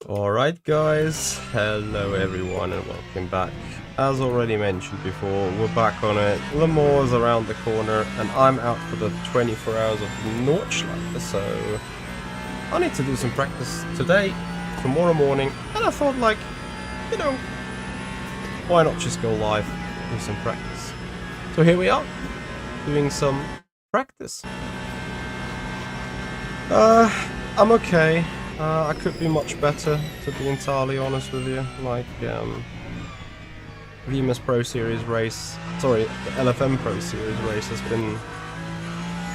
Alright guys, hello everyone and welcome back. As already mentioned before, we're back on it. Le Mans around the corner and I'm out for the 24 hours of Nordschleife, so I need to do some practice today, tomorrow morning, and I thought why not just go live, do some practice. So here we are, doing some practice. I'm okay. I could be much better, to be entirely honest with you. VMS Pro Series race, sorry, the LFM Pro Series race has been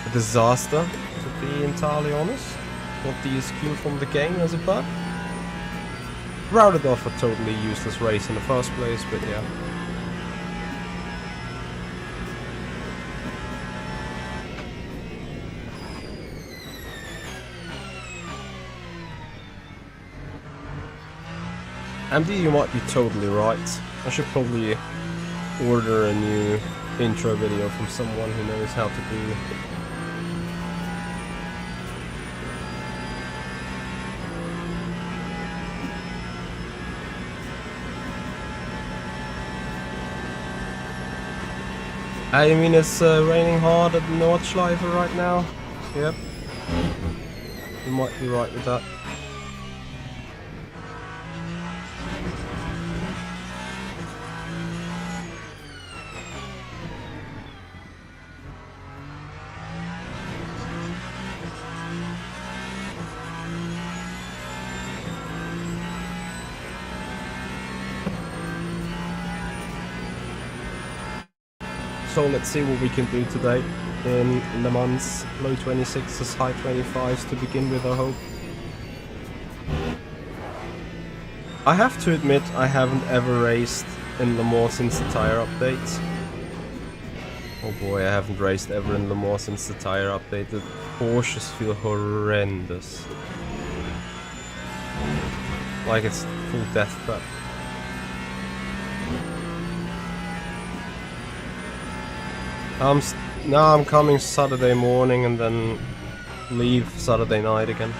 a disaster, to be entirely honest. Got DSQ from the game as a bug. Routed off a totally useless race in the first place, but yeah. MD, you might be totally right. I should probably order a new intro video from someone who knows how to do. I mean, it's raining hard at Nordschleife right now. Yep. You might be right with that. So let's see what we can do today in Le Mans. Low 26s, high 25s to begin with, I hope. I have to admit I haven't ever raced in Le Mans since the tire update. Oh boy, I haven't raced ever in Le Mans since the tire update. The Porsches feel horrendous. Like it's full death trap. Now I'm coming Saturday morning and then leave Saturday night again.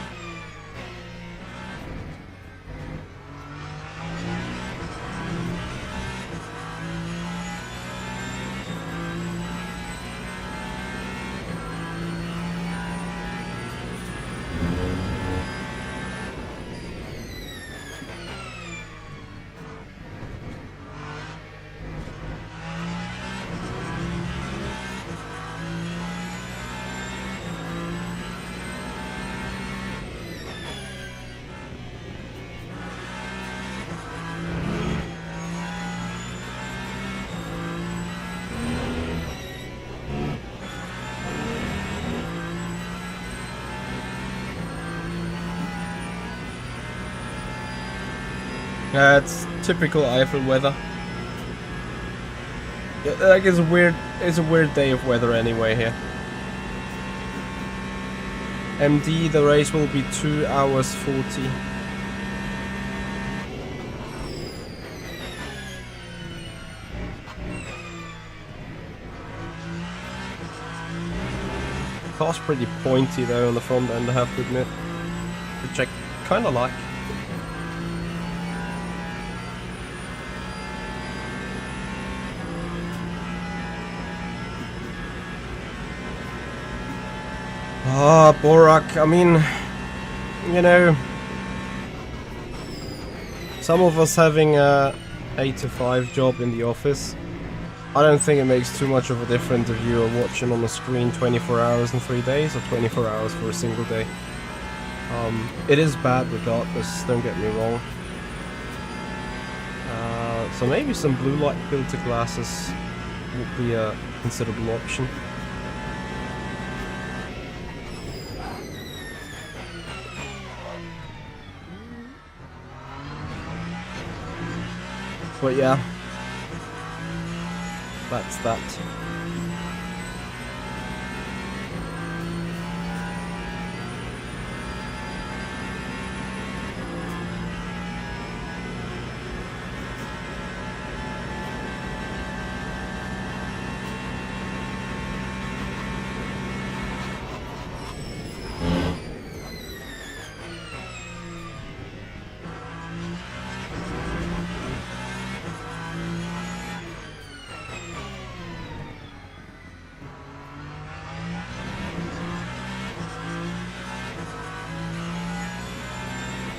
It's typical Eiffel weather. Yeah, like it's a weird day of weather anyway here. MD, the race will be 2 hours 40. Car's pretty pointy though on the front end, I have to admit, which I kinda like. Ah, Borak, I mean, you know, some of us having a 8 to 5 job in the office, I don't think it makes too much of a difference if you are watching on the screen 24 hours in 3 days or 24 hours for a single day. It is bad regardless, don't get me wrong. So maybe some blue light filter glasses would be a considerable option. But yeah, that's that.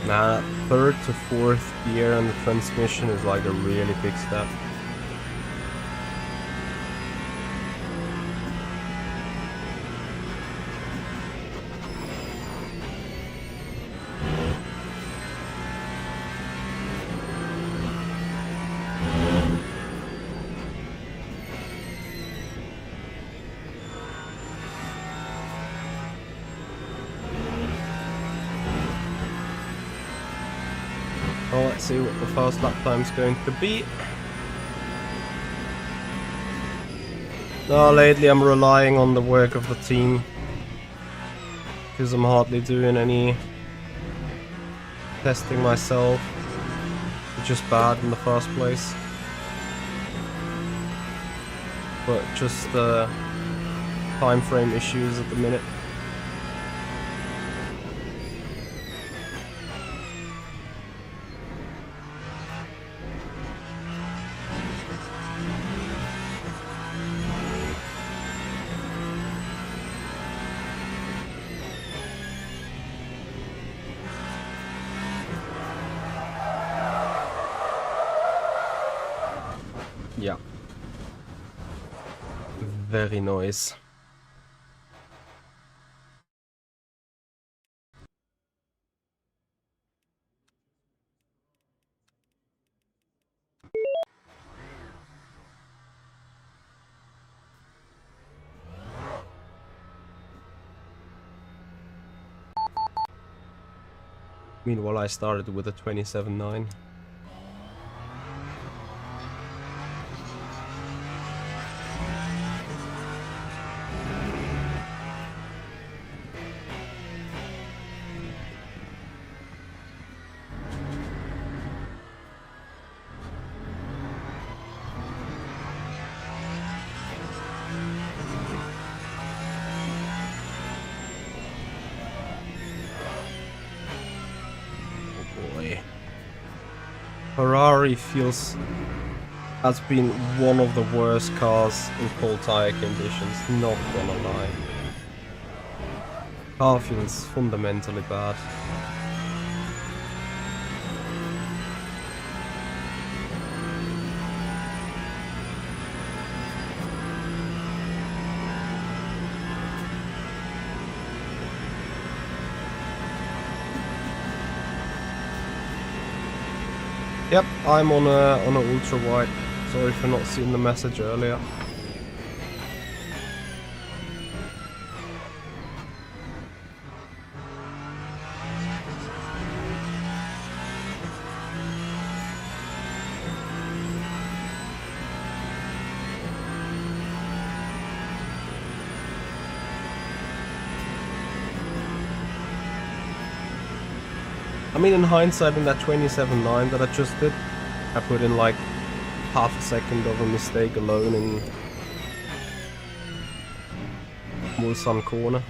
Nah, third to fourth gear and the transmission is like a really big step. Well, let's see what the fast lap time's going to be. No, lately I'm relying on the work of the team, because I'm hardly doing any testing myself. It's just bad in the first place. But just time frame issues at the minute. Yeah. Very nice. Meanwhile, I started with a 27.9. Ferrari has been one of the worst cars in cold tire conditions, not gonna lie. Car feels fundamentally bad. Yep, I'm on a ultra wide. Sorry for not seeing the message earlier. I mean, in hindsight, in that 27.9 that I just did, I put in like half a second of a mistake alone in Mulsanne corner.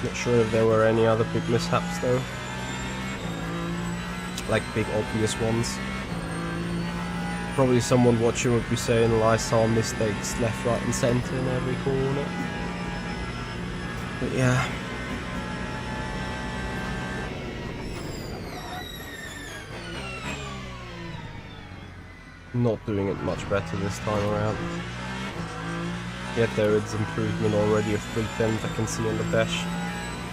Not sure if there were any other big mishaps though. Like big obvious ones. Probably someone watching would be saying, well, I saw mistakes left, right and centre in every corner. But yeah. Not doing it much better this time around. Yet there is improvement already of 3/10 I can see on the dash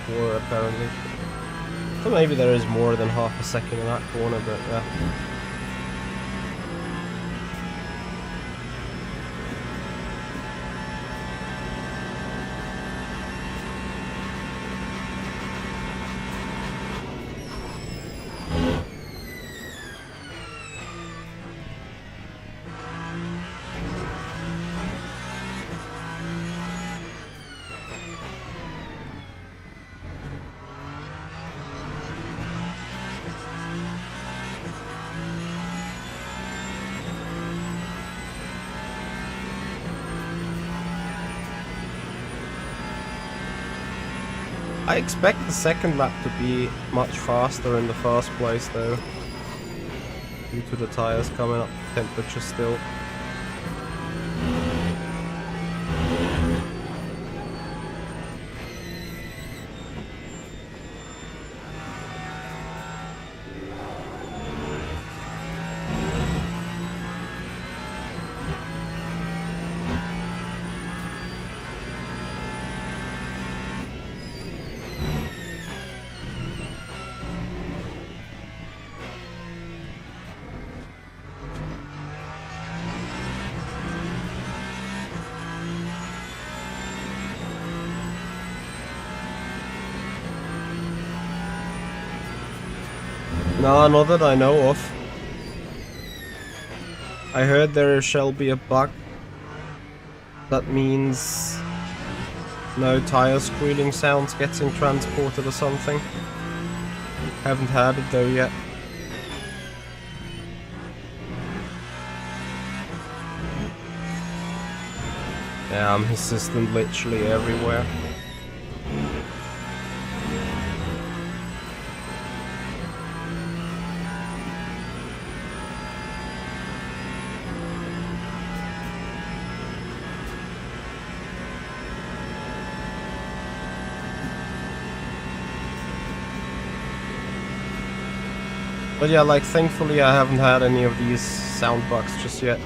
4 apparently. So maybe there is more than half a second in that corner, but yeah. I expect the second lap to be much faster in the first place though, due to the tires coming up to temperature still. No, not that I know of. I heard there shall be a bug. That means no tire squealing sounds getting transported or something. Haven't had it though yet. Yeah, I'm his assistant literally everywhere. But yeah, like, thankfully I haven't had any of these sound bugs just yet.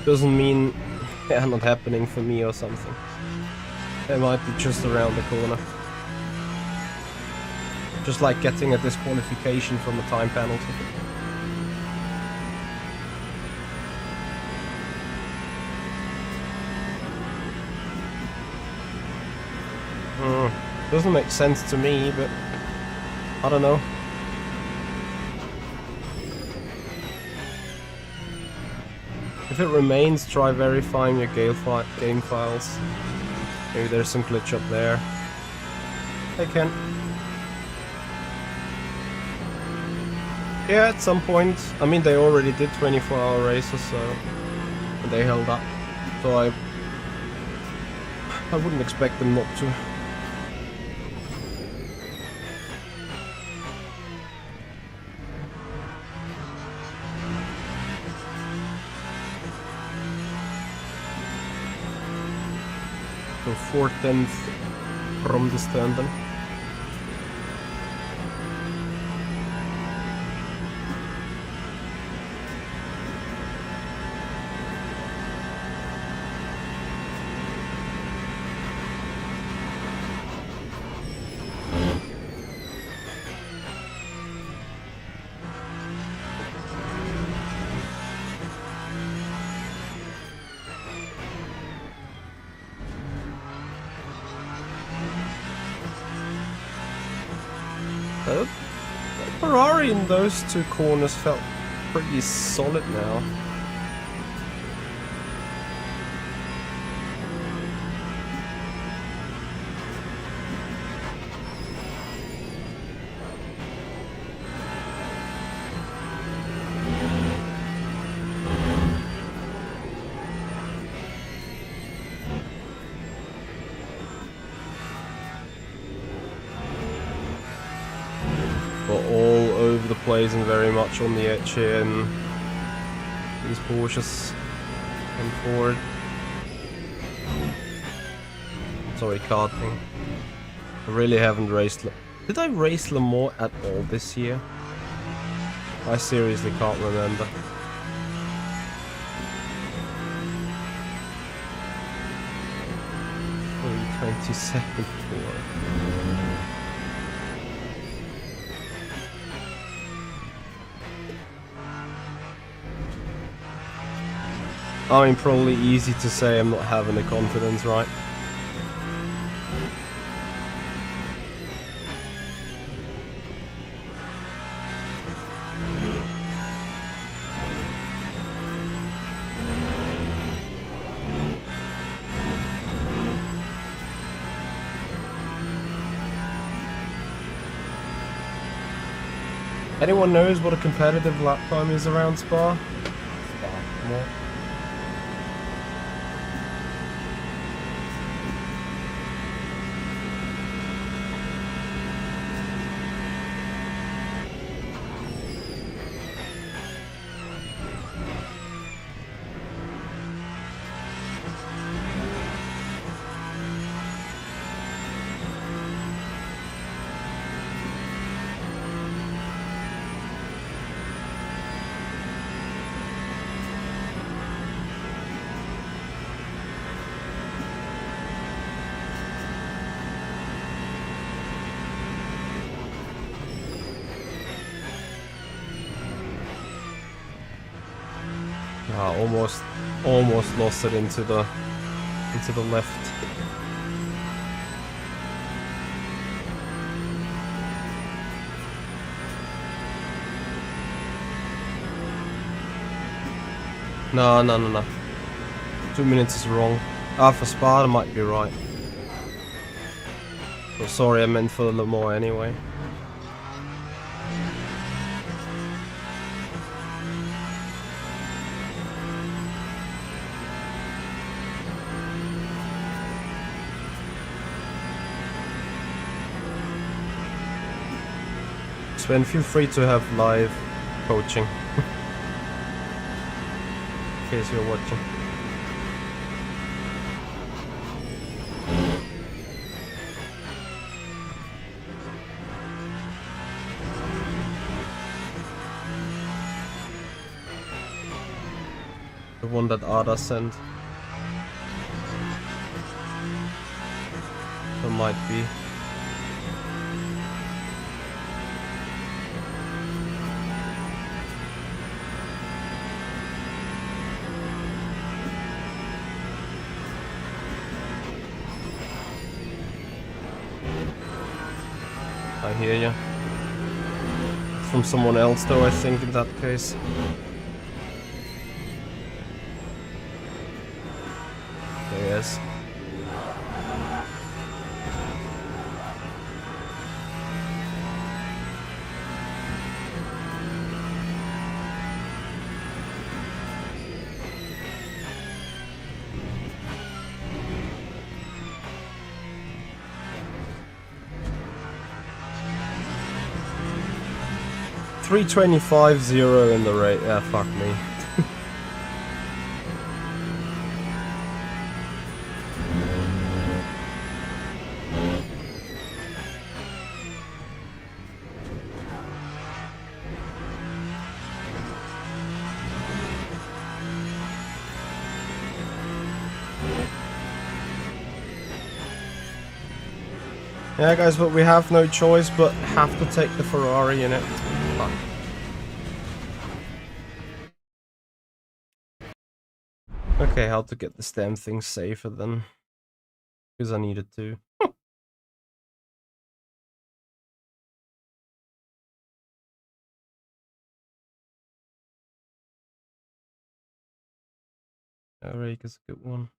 Doesn't mean they're not happening for me or something. They might be just around the corner. Just like getting a disqualification from a time penalty. Doesn't make sense to me, but I don't know. If it remains, try verifying your game files. Maybe there's some glitch up there. Hey Ken. Yeah, at some point. I mean, they already did 24-hour races, so they held up. So I wouldn't expect them not to. So 4/10 from the stand then. Ferrari in those two corners felt pretty solid now. All over the place and very much on the edge here, and these Porsches and forward. Sorry, karting. I really haven't raced. Did I race Le Mans at all this year? I seriously can't remember. Oh, 22nd for. I mean, probably easy to say I'm not having the confidence, right? Anyone knows what a competitive lap time is around Spa? Spa, more. Almost lost it into the left. No, no, no, no. 2 minutes is wrong. For Spa, might be right. But sorry, I meant for Le Mans anyway. Sven, feel free to have live coaching. In case you're watching. The one that Ada sent. There might be. I hear you. From someone else though, I think, in that case. Yes. $325.0 in the rate. Yeah, fuck me. Yeah, guys, but we have no choice but have to take the Ferrari in it. Fuck. Okay, how to get this damn thing safer then? Because I needed to. Rake is a good one.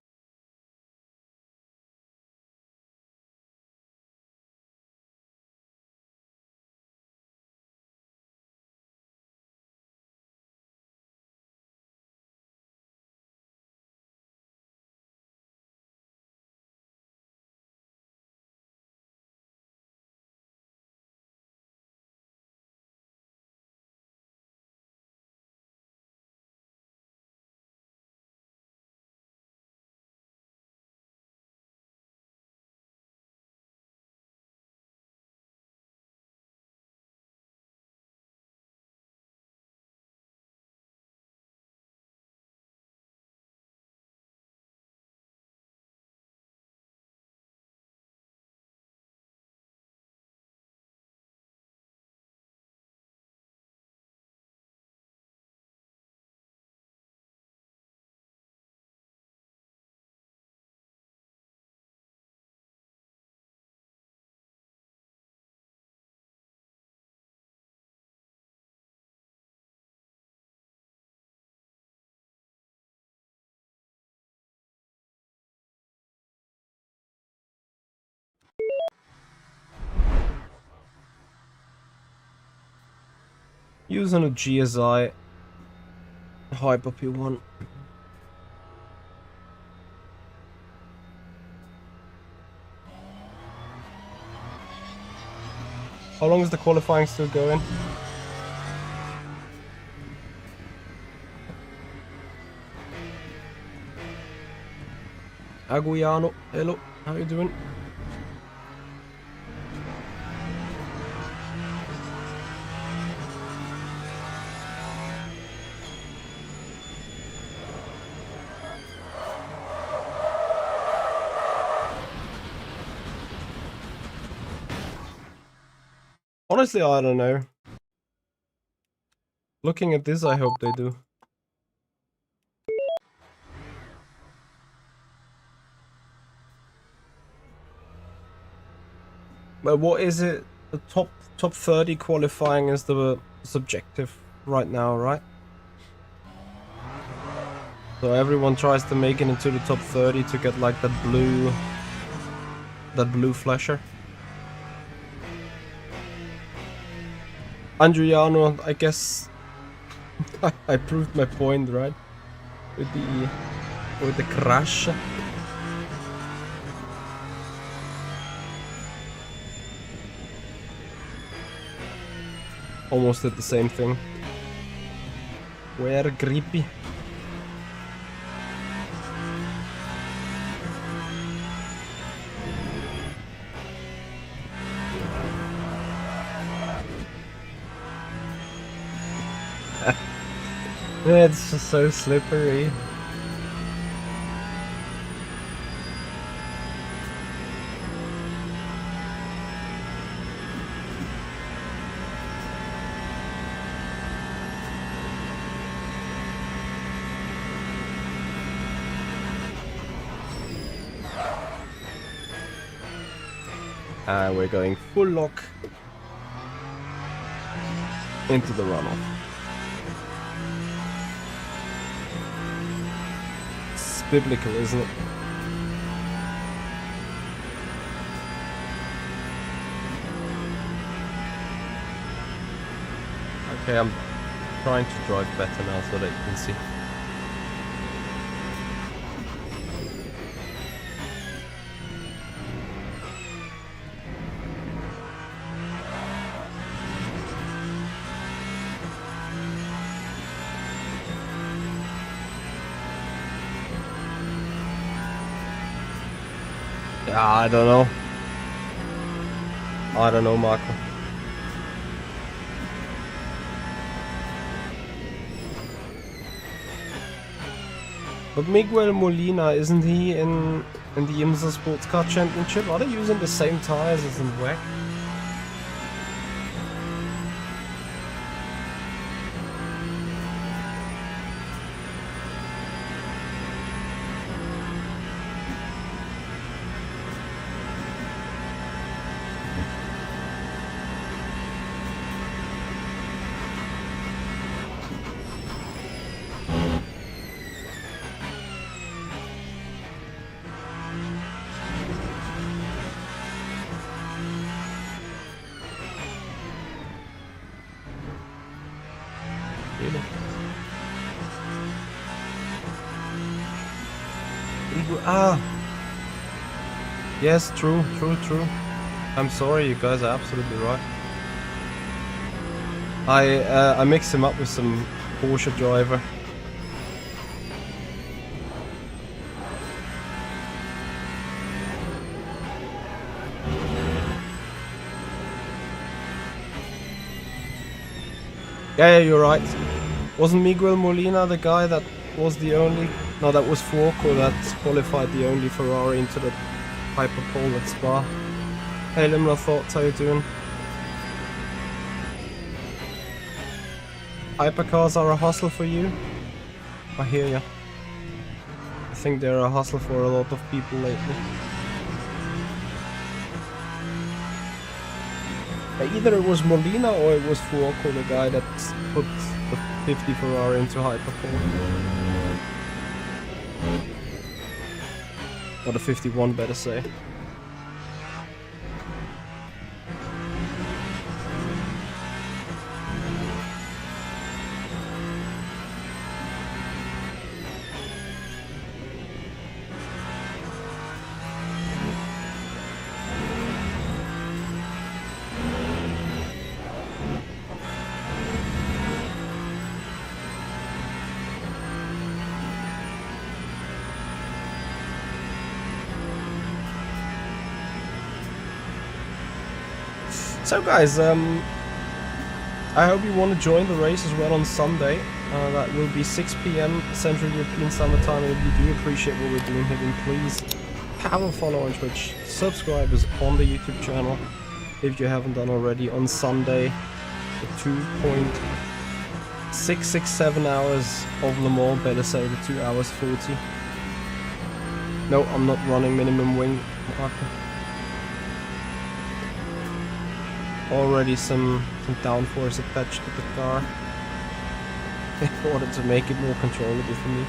Using a GSI Hyper P1. How long is the qualifying still going? Aguiano, hello, how you doing? Honestly, I don't know. Looking at this, I hope they do. But what is it? The top 30 qualifying is the subjective right now, right? So everyone tries to make it into the top 30 to get like that blue flasher. Andriano, I guess I proved my point, right? With the crash. Almost did the same thing. Where creepy. It's just so slippery. We're going full lock into the runoff. It's biblical, isn't it? Okay, I'm trying to drive better now so that you can see. I don't know. I don't know, Marco. But Miguel Molina, isn't he in the IMSA Sports Car Championship? Are they using the same tires as in WEC? Ah! Yes, true. I'm sorry, you guys are absolutely right. I mixed him up with some Porsche driver. Yeah, you're right. Wasn't Miguel Molina the guy that was the only... No, that was Falken that qualified the only Ferrari into the Hypercar at Spa. Hey Limra Thoughts, how you doing? Hypercars are a hustle for you? I hear ya. I think they're a hustle for a lot of people lately. Either it was Molina or it was Falken, the guy that put the 50 Ferrari into Hypercar. Or the 51, better say. So guys, I hope you want to join the race as well on Sunday. That will be 6 PM Central European Summer Time, and if you do appreciate what we're doing here, then please have a follow on Twitch, subscribe us on the YouTube channel if you haven't done already. On Sunday, the 2.667 hours of Le Mans, better say the 2 hours 40. No, I'm not running minimum wing. Already some downforce attached to the car in order to make it more controllable for me.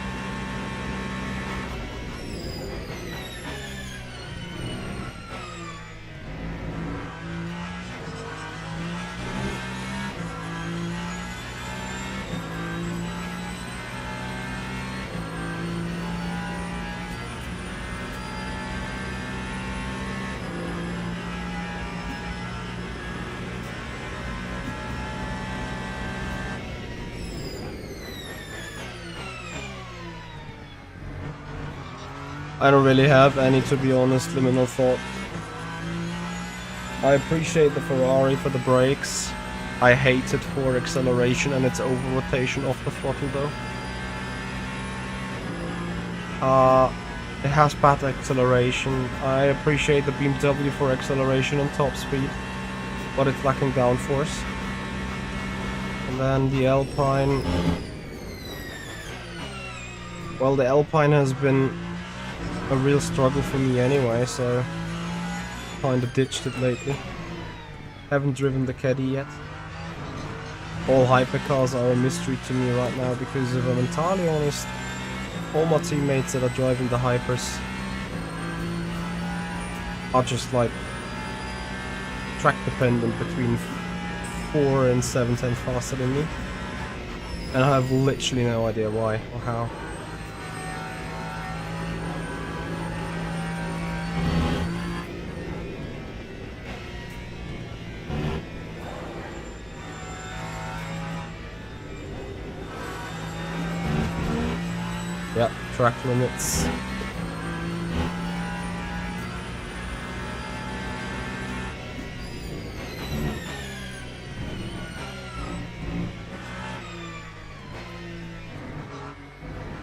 I don't really have any, to be honest. Liminal thought. I appreciate the Ferrari for the brakes. I hate it for acceleration and its over-rotation off the throttle though. It has bad acceleration. I appreciate the BMW for acceleration and top speed, but it's lacking downforce. And then the Alpine. Well, the Alpine has been a real struggle for me anyway, so kind of ditched it lately. Haven't driven the Caddy yet. All hypercars are a mystery to me right now because, if I'm entirely honest, all my teammates that are driving the hypers are just like track dependent, between 4 and 7 times faster than me, and I have literally no idea why or how. Yep, track limits.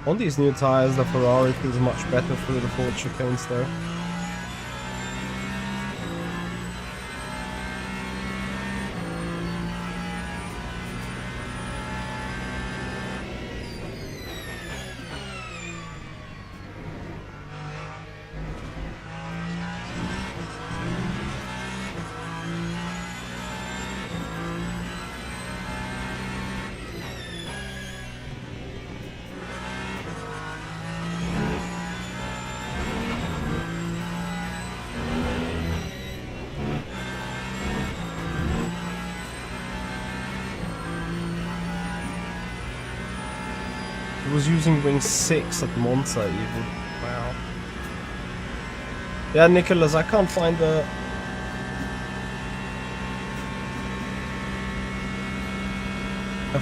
On these new tires, the Ferrari feels much better through the Ford chicanes though. It was using wing 6 at Monza even. Wow. Yeah, Nicholas, I can't find a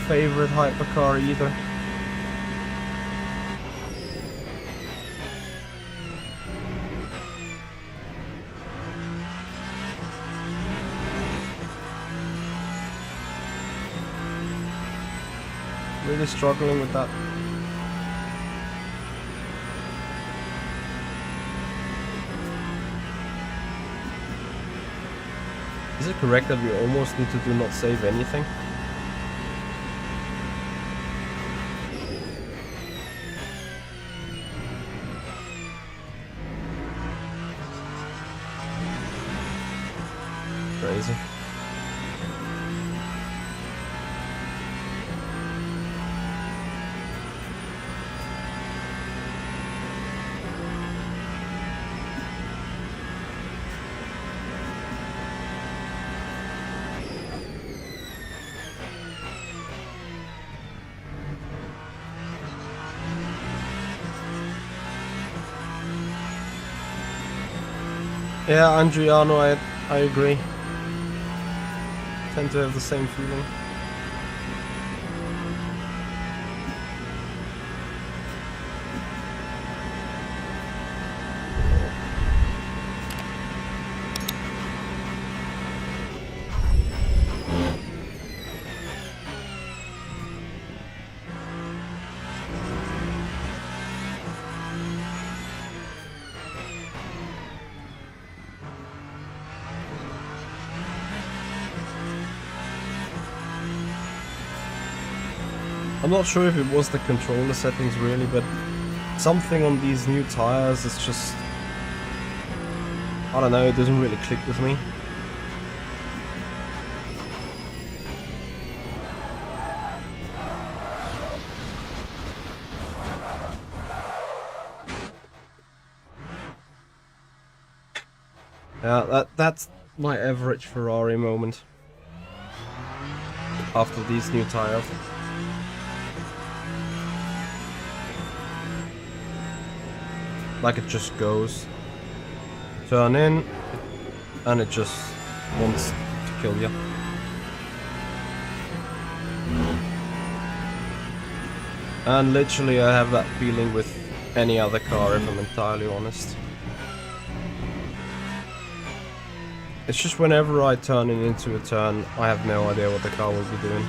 favorite hypercar either. Really struggling with that. Is it correct that we almost need to do not save anything? Crazy. Yeah, Andriano, I agree. Tend to have the same feeling. I'm not sure if it was the controller settings really, but something on these new tires is just, I don't know, it doesn't really click with me. Yeah, that's my average Ferrari moment after these new tires. Like it just goes, turn in, and it just wants to kill you. And literally I have that feeling with any other car, if I'm entirely honest. It's just whenever I turn it into a turn, I have no idea what the car will be doing.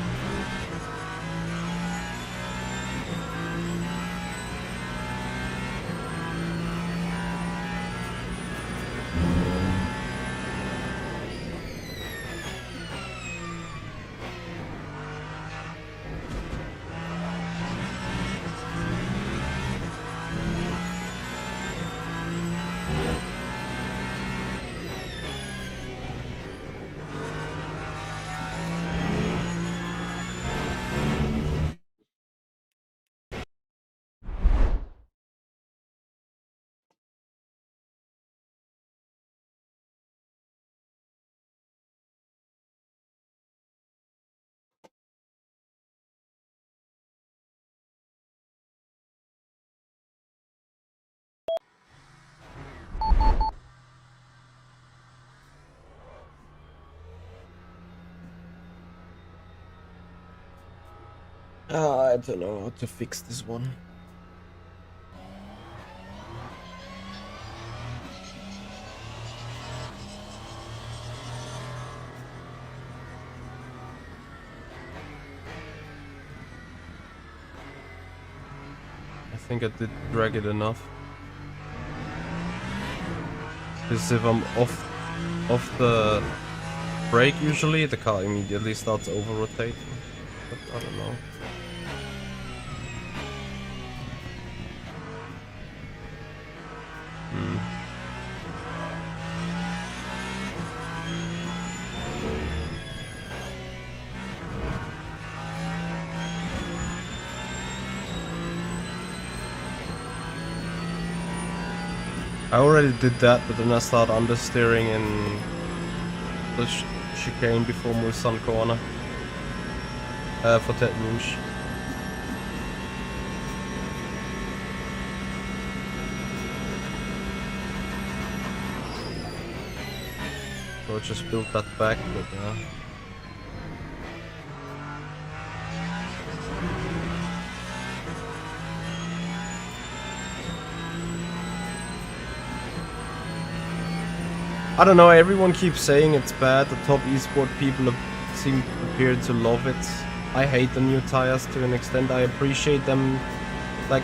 I don't know how to fix this one. I think I did drag it enough. Because if I'm off the brake, usually the car immediately starts over-rotating. But I don't know. I already did that, but then I started understeering in the chicane before Mulsanne corner for Tet Rouge. So I just built that back, but I don't know, everyone keeps saying it's bad. The top Esport people appear to love it. I hate the new tires to an extent. I appreciate them. Like,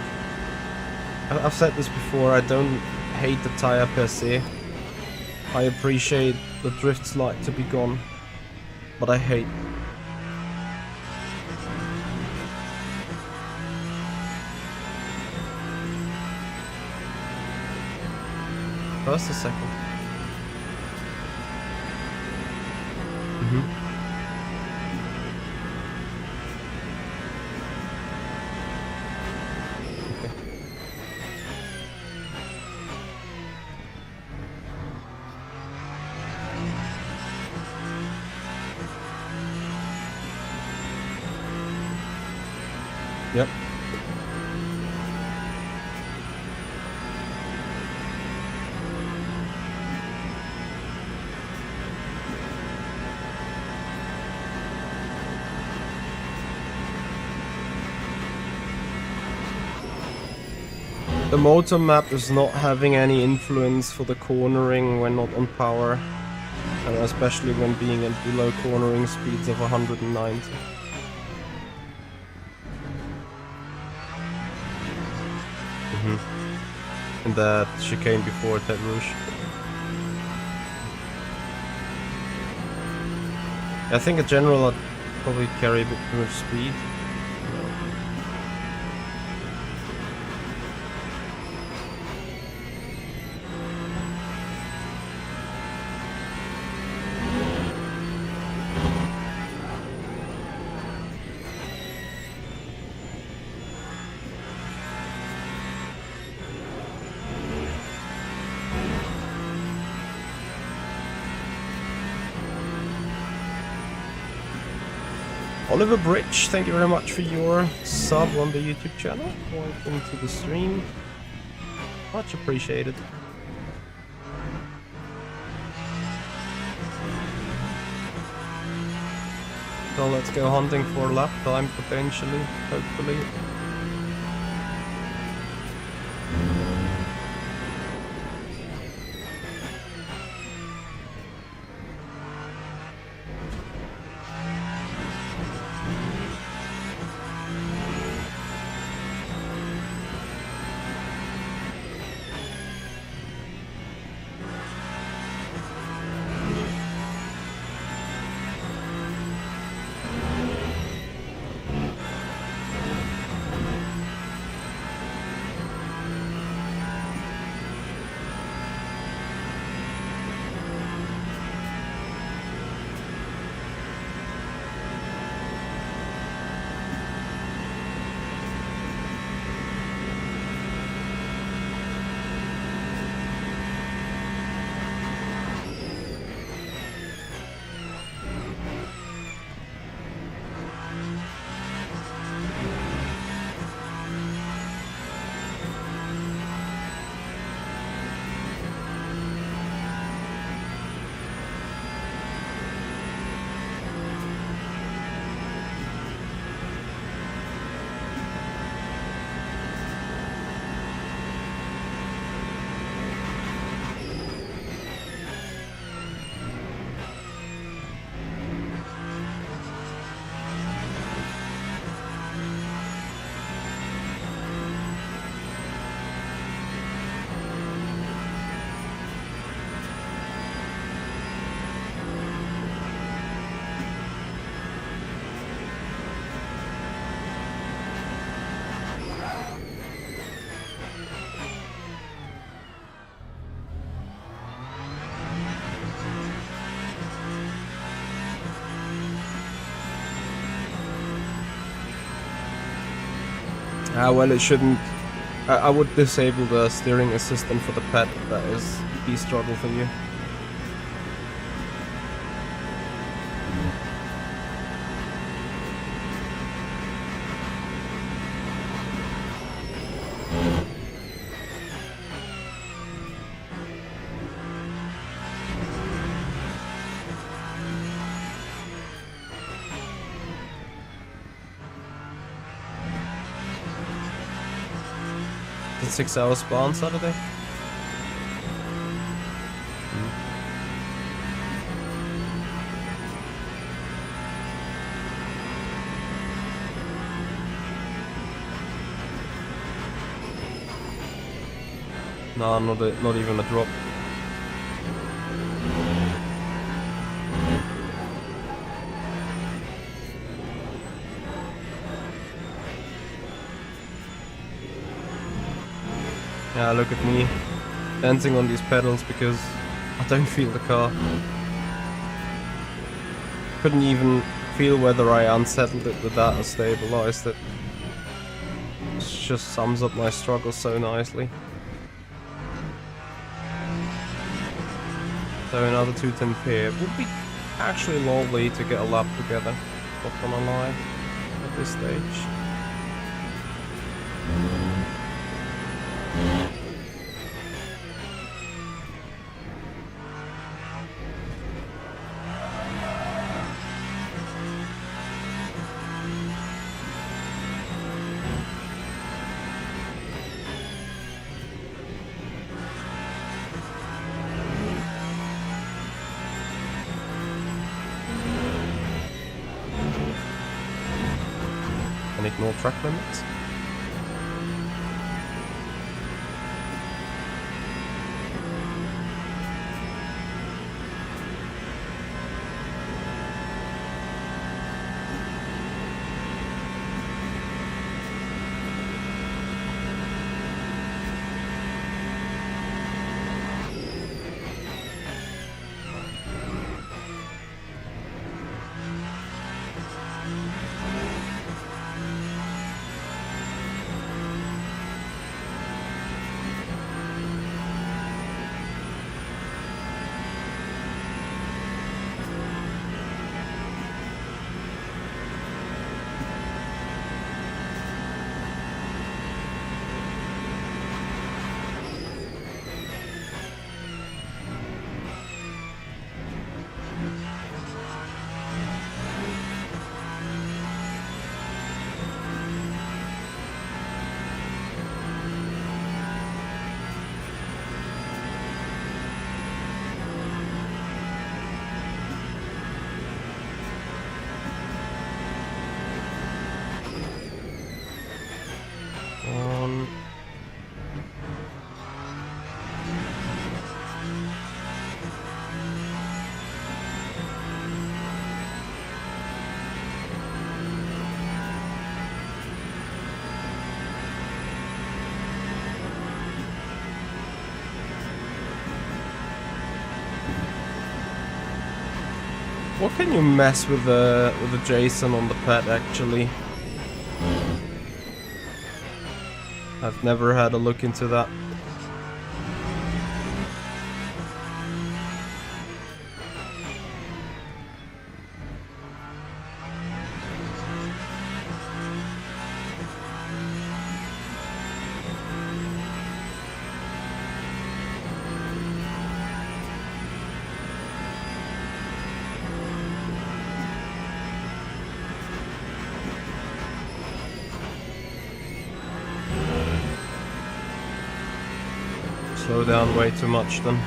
I've said this before, I don't hate the tire per se. I appreciate the drift slide to be gone, but I hate. First or second? Yep. The motor map is not having any influence for the cornering when not on power, and especially when being at below cornering speeds of 190. And that chicane before Tet Rouge. I think in general I'd probably carry a bit too much speed. Oliver Bridge, thank you very much for your sub on the YouTube channel. Welcome to the stream. Much appreciated. So let's go hunting for lap time potentially, hopefully. Well, it shouldn't. I would disable the steering assistant for the pad. That is the struggle for you. Is it 6 hours spa on Saturday? No, not even a drop. Yeah, look at me dancing on these pedals because I don't feel the car. Couldn't even feel whether I unsettled it with that or stabilized it. It just sums up my struggle so nicely. So another 210 here would be actually lovely to get a lap together. Not gonna lie at this stage. And ignore track limits. What can you mess with the Jason on the pad actually? I've never had a look into that. Slow down way too much then.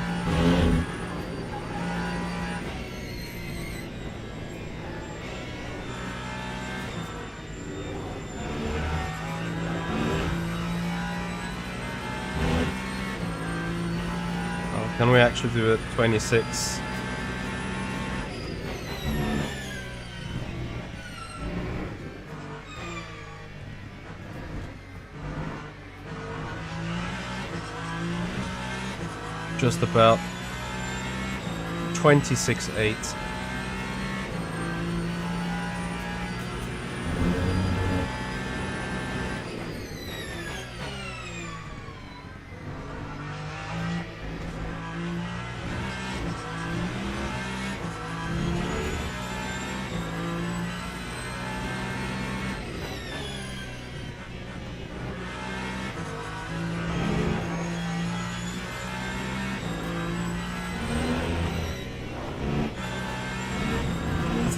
Oh, can we actually do it 26? Just about 26.8.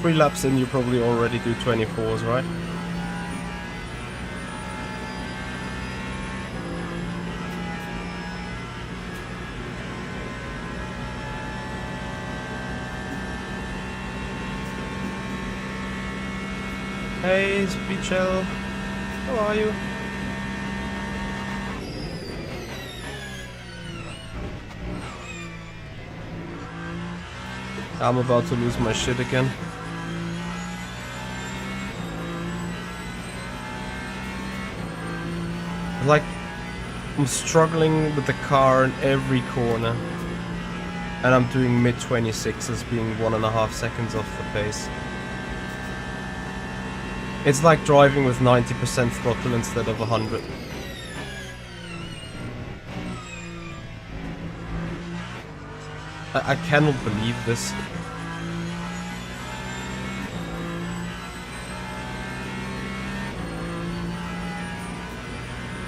3 laps in, you probably already do 24s, right? Hey, Speechel, how are you? I'm about to lose my shit again. Like, I'm struggling with the car in every corner. And I'm doing mid-26s, being 1.5 seconds off the pace. It's like driving with 90% throttle instead of 100. I cannot believe this.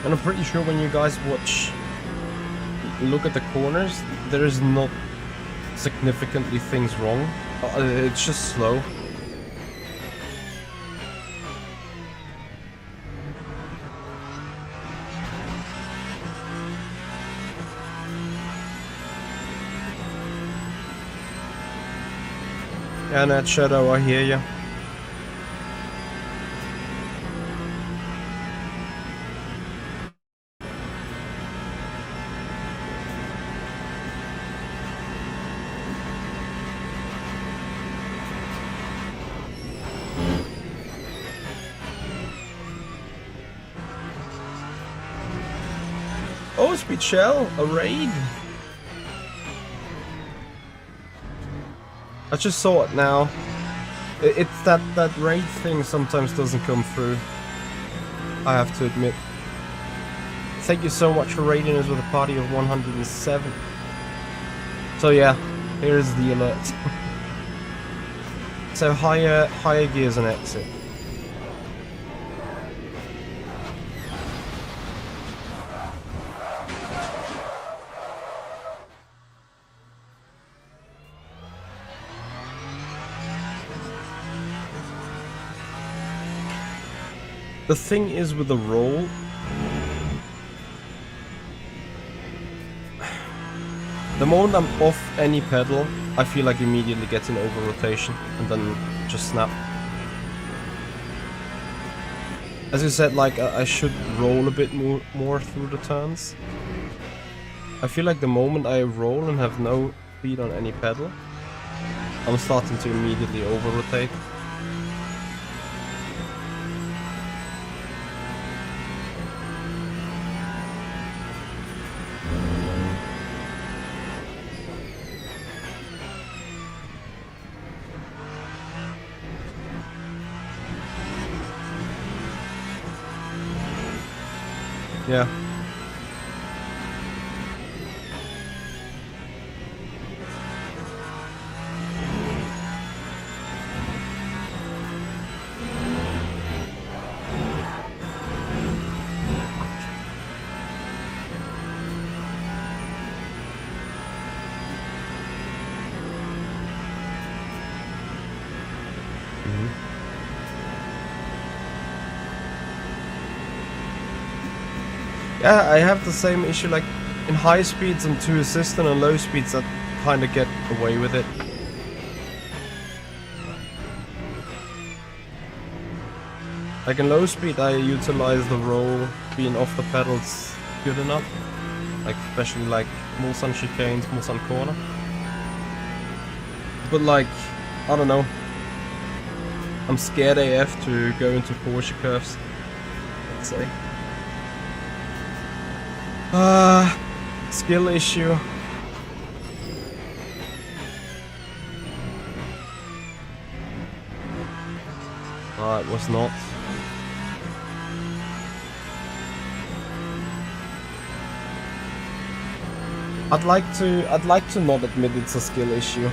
And I'm pretty sure when you guys look at the corners, there is not significantly things wrong. It's just slow. Yeah, Nat Shadow, I hear ya. Oh, Speed Shell, a raid. I just saw it now. It's that raid thing sometimes doesn't come through. I have to admit. Thank you so much for raiding us with a party of 107. So yeah, here's the alert. So higher gears and exit. The thing is with the roll, the moment I'm off any pedal, I feel like immediately getting over rotation and then just snap. As you said, like I should roll a bit more through the turns. I feel like the moment I roll and have no speed on any pedal, I'm starting to immediately over rotate. Yeah. Yeah, I have the same issue, like in high speeds I'm too assistant, and low speeds I kind of get away with it. Like in low speed I utilize the roll being off the pedals good enough, like especially like Mulsanne chicanes, Mulsanne corner. But like, I don't know, I'm scared AF to go into Porsche curves, let's say. Skill issue. It was not. I'd like to not admit it's a skill issue.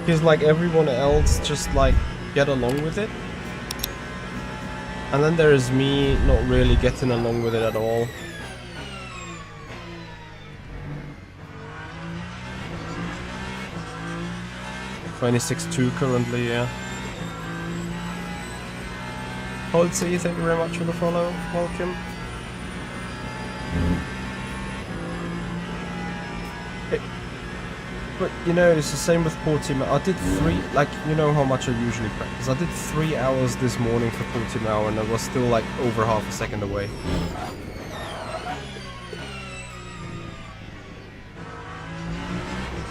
Because like everyone else just like get along with it. And then there is me not really getting along with it at all. 26.2 currently, yeah. Holtzy, thank you very much for the follow. Welcome. But you know, it's the same with Portimao. I did 3, like, you know how much I usually practice. I did 3 hours this morning for Portimao and I was still like over half a second away.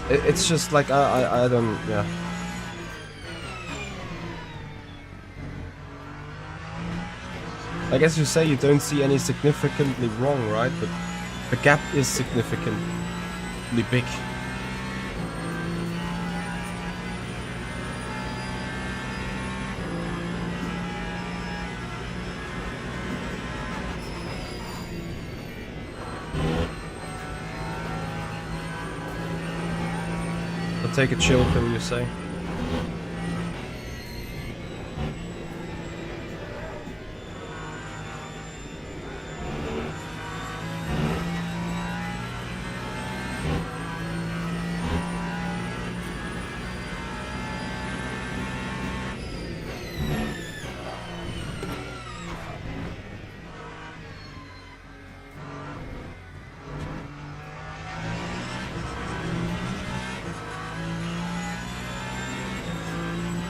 It's just like, I don't, yeah. I guess you say you don't see any significantly wrong, right? But the gap is significantly big. I'll take a chill pill, you say?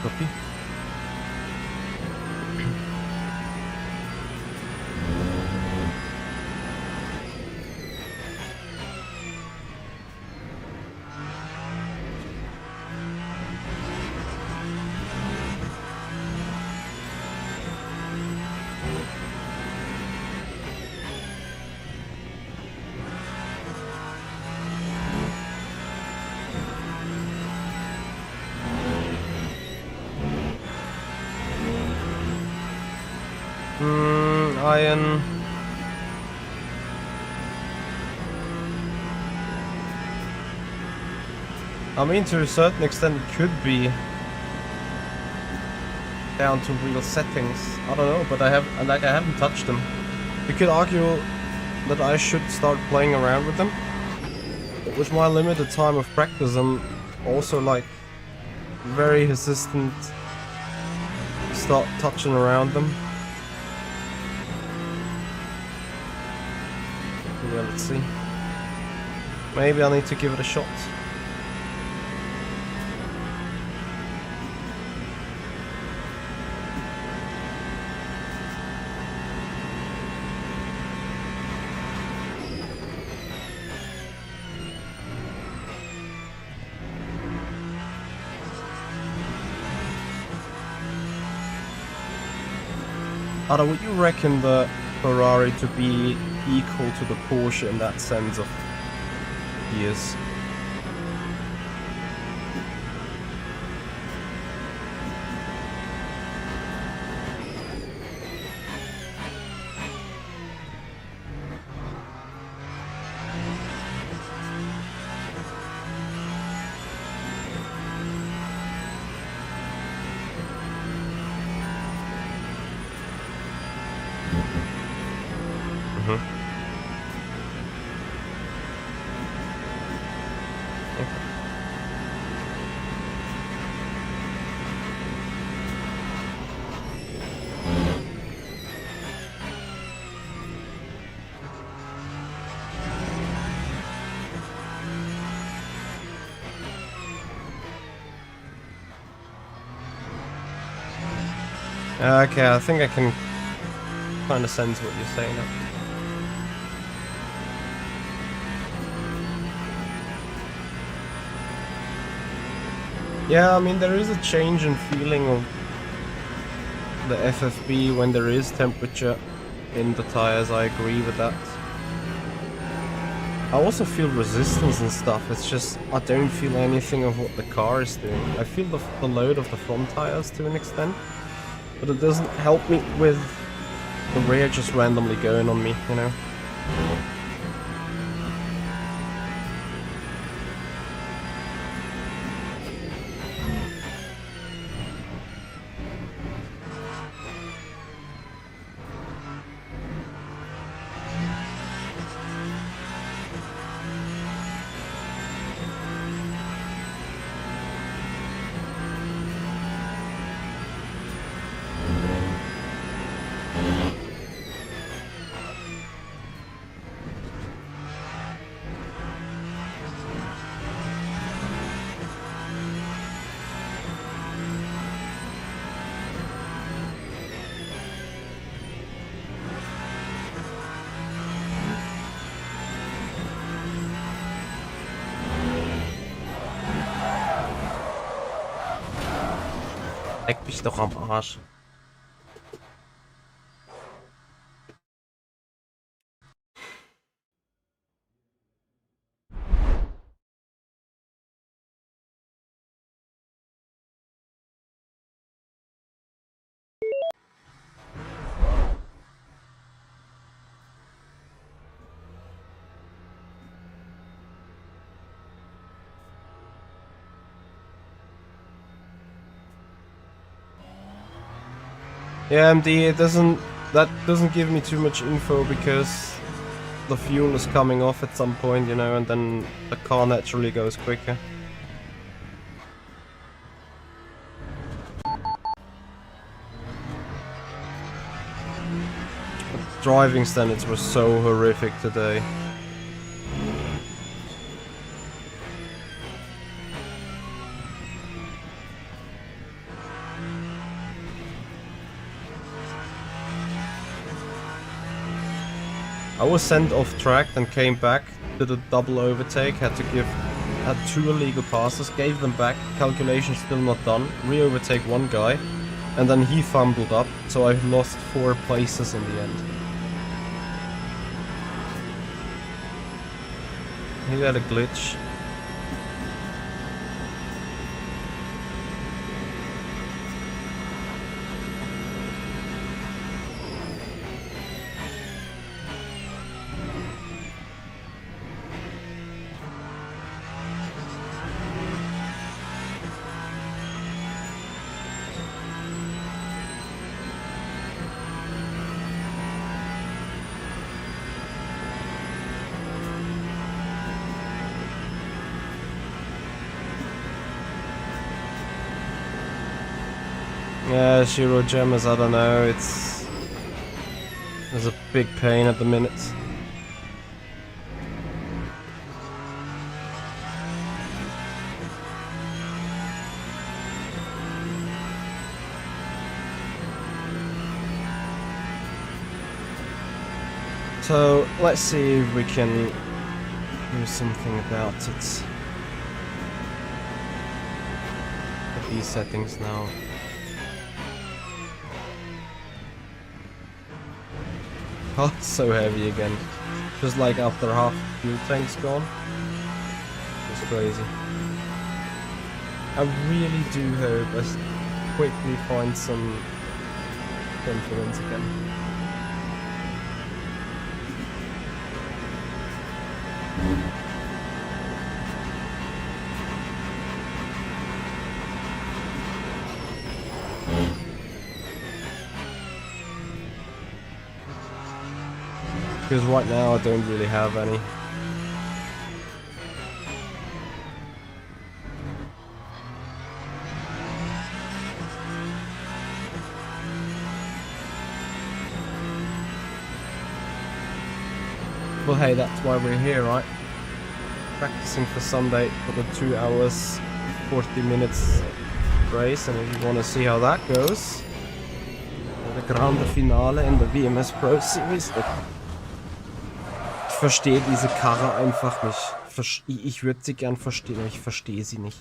Copy. Iron. I mean, to a certain extent, it could be down to real settings. I don't know, but I haven't touched them. You could argue that I should start playing around with them. But with my limited time of practice, I'm also like very hesitant to start touching around them. Yeah, let's see. Maybe I need to give it a shot. Ada, would you reckon the Ferrari to be equal to the Porsche in that sense of years? Okay, I think I can kind of sense what you're saying now. Yeah, I mean, there is a change in feeling of the FFB when there is temperature in the tires. I agree with that. I also feel resistance and stuff. It's just I don't feel anything of what the car is doing. I feel the load of the front tires to an extent, but it doesn't help me with the rear just randomly going on me, you know? Leck mich doch am Arsch. Yeah, MD, that doesn't give me too much info because the fuel is coming off at some point, you know, and then the car naturally goes quicker. Driving standards were so horrific today. I was sent off track and came back, did a double overtake, had 2 illegal passes, gave them back, calculation still not done, re-overtake one guy, and then he fumbled up, so I lost 4 places in the end. He had a glitch. Yeah, Shiro Gems, I don't know, it's a big pain at the minute. So let's see if we can do something about it. At these settings now. Oh, it's so heavy again. Just like after half fuel tank's gone. It's crazy. I really do hope I quickly find some confidence again. Because right now I don't really have any. Well, hey, that's why we're here, right? Practicing for Sunday for the 2 hours, 40 minutes race, and if you want to see how that goes, the Grande Finale in the VMS Pro Series. Ich verstehe diese Karre einfach nicht. Ich würde sie gern verstehen, aber ich verstehe sie nicht.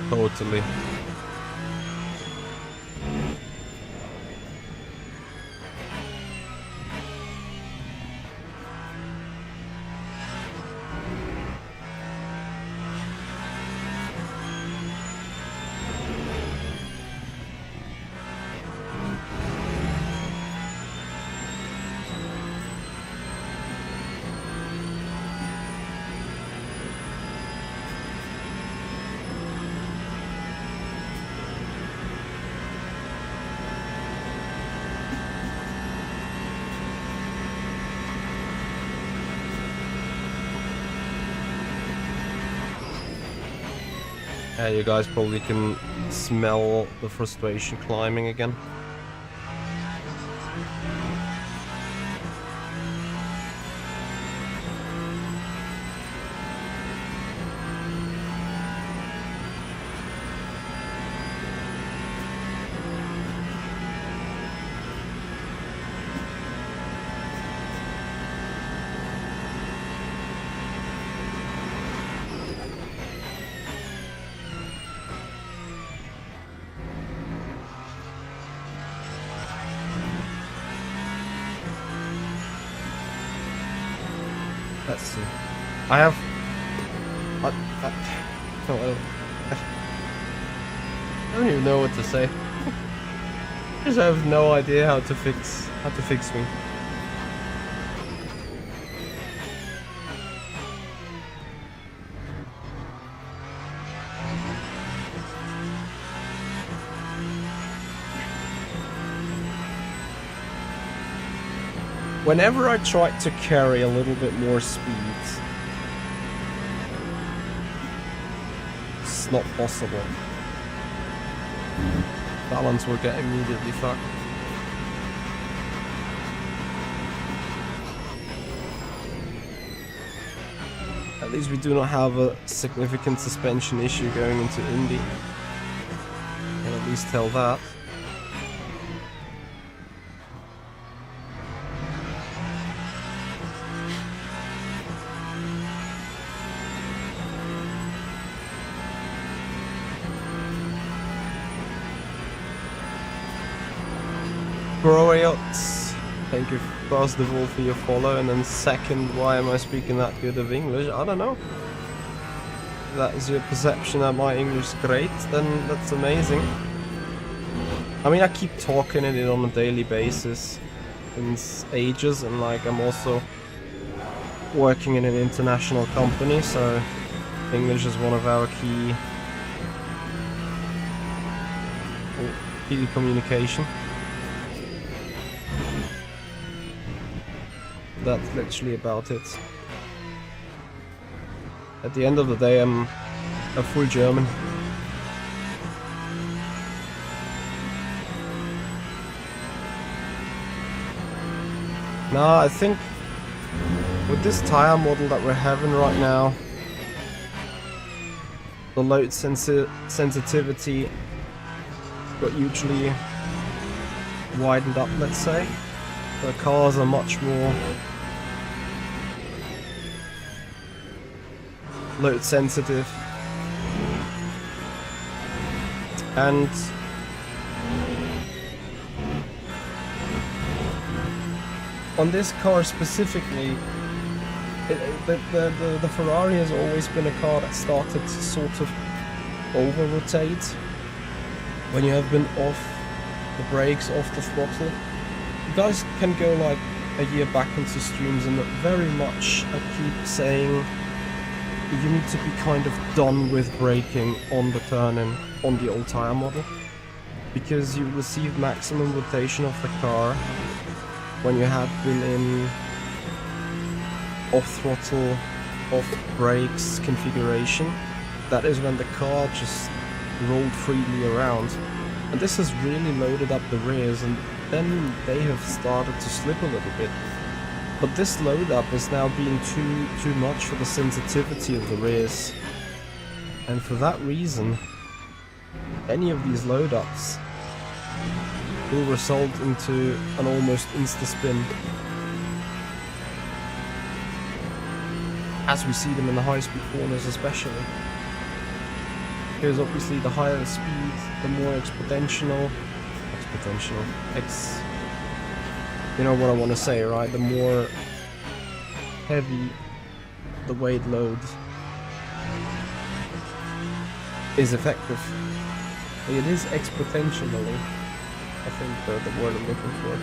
Totally. You guys probably can smell the frustration climbing again. Let's see. I have... I don't even know what to say. Because I have no idea how to fix me. Whenever I try to carry a little bit more speed, it's not possible. Balance will get immediately fucked. At least we do not have a significant suspension issue going into Indy. I can at least tell that. Broyots, thank you first of all for your follow, and then second, why am I speaking that good of English? I don't know. If that is your perception that my English is great, then that's amazing. I mean, I keep talking it on a daily basis since ages, and like I'm also working in an international company, so English is one of our key communication. That's literally about it. At the end of the day, I'm a full German. Now, I think with this tire model that we're having right now, the load sensitivity got hugely widened up, let's say. The cars are much more load sensitive, and on this car specifically, the Ferrari has always been a car that started to sort of over rotate when you have been off the brakes, off the throttle. You guys can go like a year back into streams, and very much I keep saying you need to be kind of done with braking on the turn-in on the old tire model, because you receive maximum rotation of the car when you have been in off throttle, off brakes configuration. That is when the car just rolled freely around, and this has really loaded up the rears, and then they have started to slip a little bit. But this load up is now being too much for the sensitivity of the rears, and for that reason any of these load ups will result into an almost insta spin, as we see them in the high speed corners especially, because obviously the higher the speed, the more you know what I want to say, right? The more heavy the weight load is effective. It is exponentially, I think, the word I'm looking for.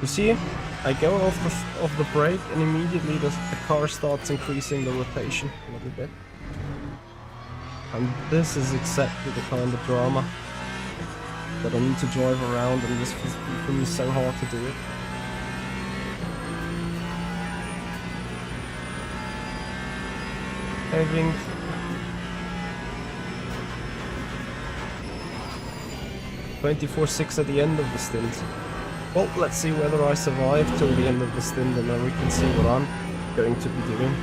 You see, I go off the brake and immediately the car starts increasing the rotation a little bit. And this is exactly the kind of drama that I need to drive around, and this is for me so hard to do it. Having 24.6 at the end of the stint. Well, let's see whether I survive till the end of the stint, and then we can see what I'm going to be doing.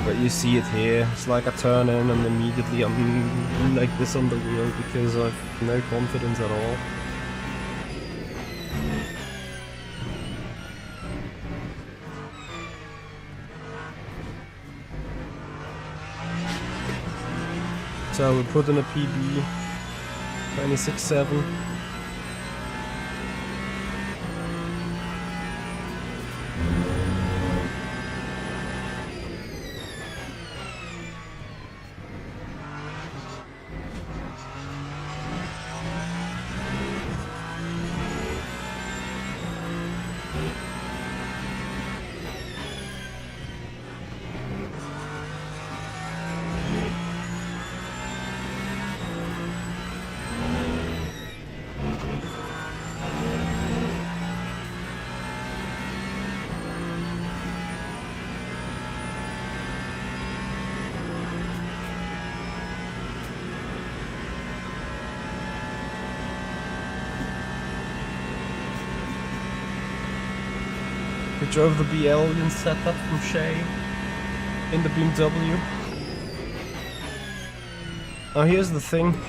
But you see it here, it's like I turn in and immediately I'm like this on the wheel because I've no confidence at all. So we put in a PB, 26.7. We drove the BL in setup from Shay in the BMW. Now here's the thing,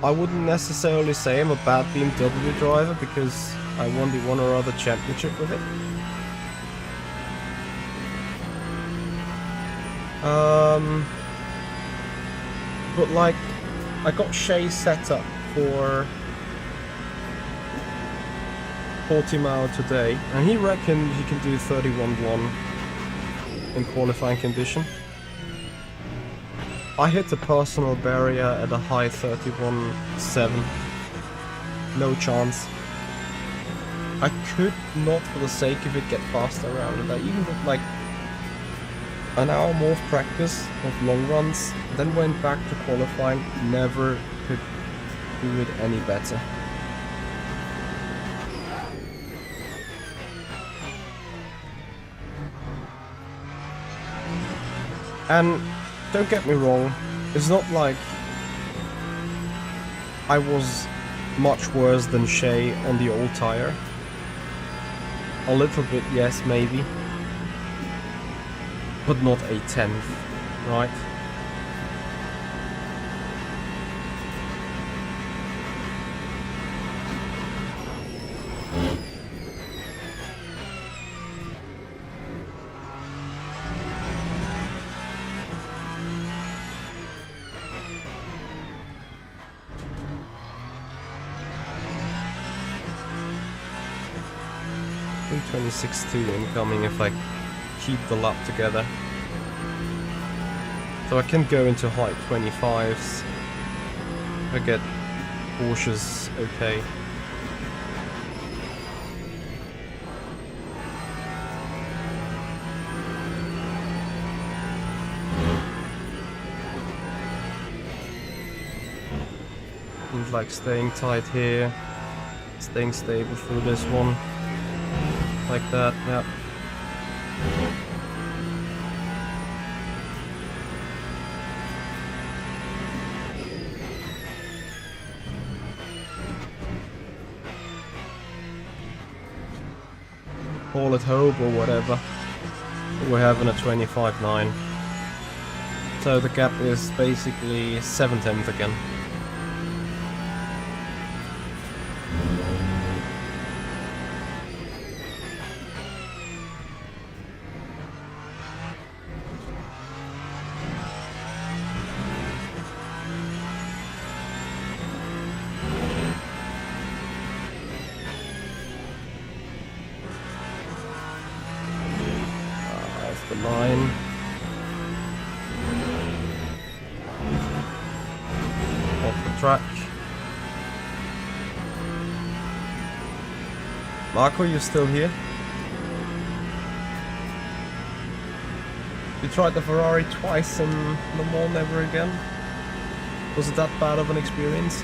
I wouldn't necessarily say I'm a bad BMW driver because I won the one or other championship with it. But like, I got Shay set up for 40 mile today, and he reckoned he can do 31.1 in qualifying condition. I hit the personal barrier at a high 31.7. No chance. I could not, for the sake of it, get faster around it. I even did like an hour more of practice of long runs, then went back to qualifying, never could do it any better. And don't get me wrong, it's not like I was much worse than Shay on the old tire. A little bit, yes, maybe. But not a 10th, right? I think 26.2 incoming if I keep the lap together. So I can go into high 25s. I get Porsche's okay. And like staying tight here, staying stable through this one. Like that, yeah. Call it hope or whatever. We're having a 25.9. So the gap is basically 7/10 again. The line. track. Marco, you still here? You tried the Ferrari twice and Le Mans never again? Was it that bad of an experience?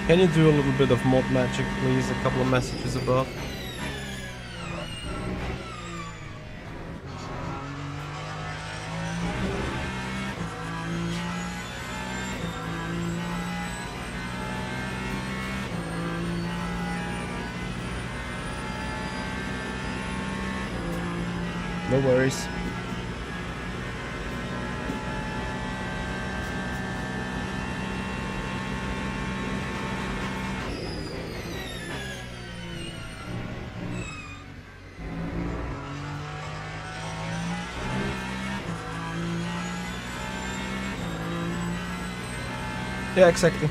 Can you do a little bit of mod magic, please? A couple of messages above. No worries. Yeah, exactly.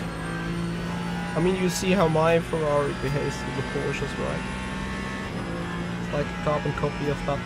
I mean, you see how my Ferrari behaves to the Porsches, right? It's like a carbon copy of that.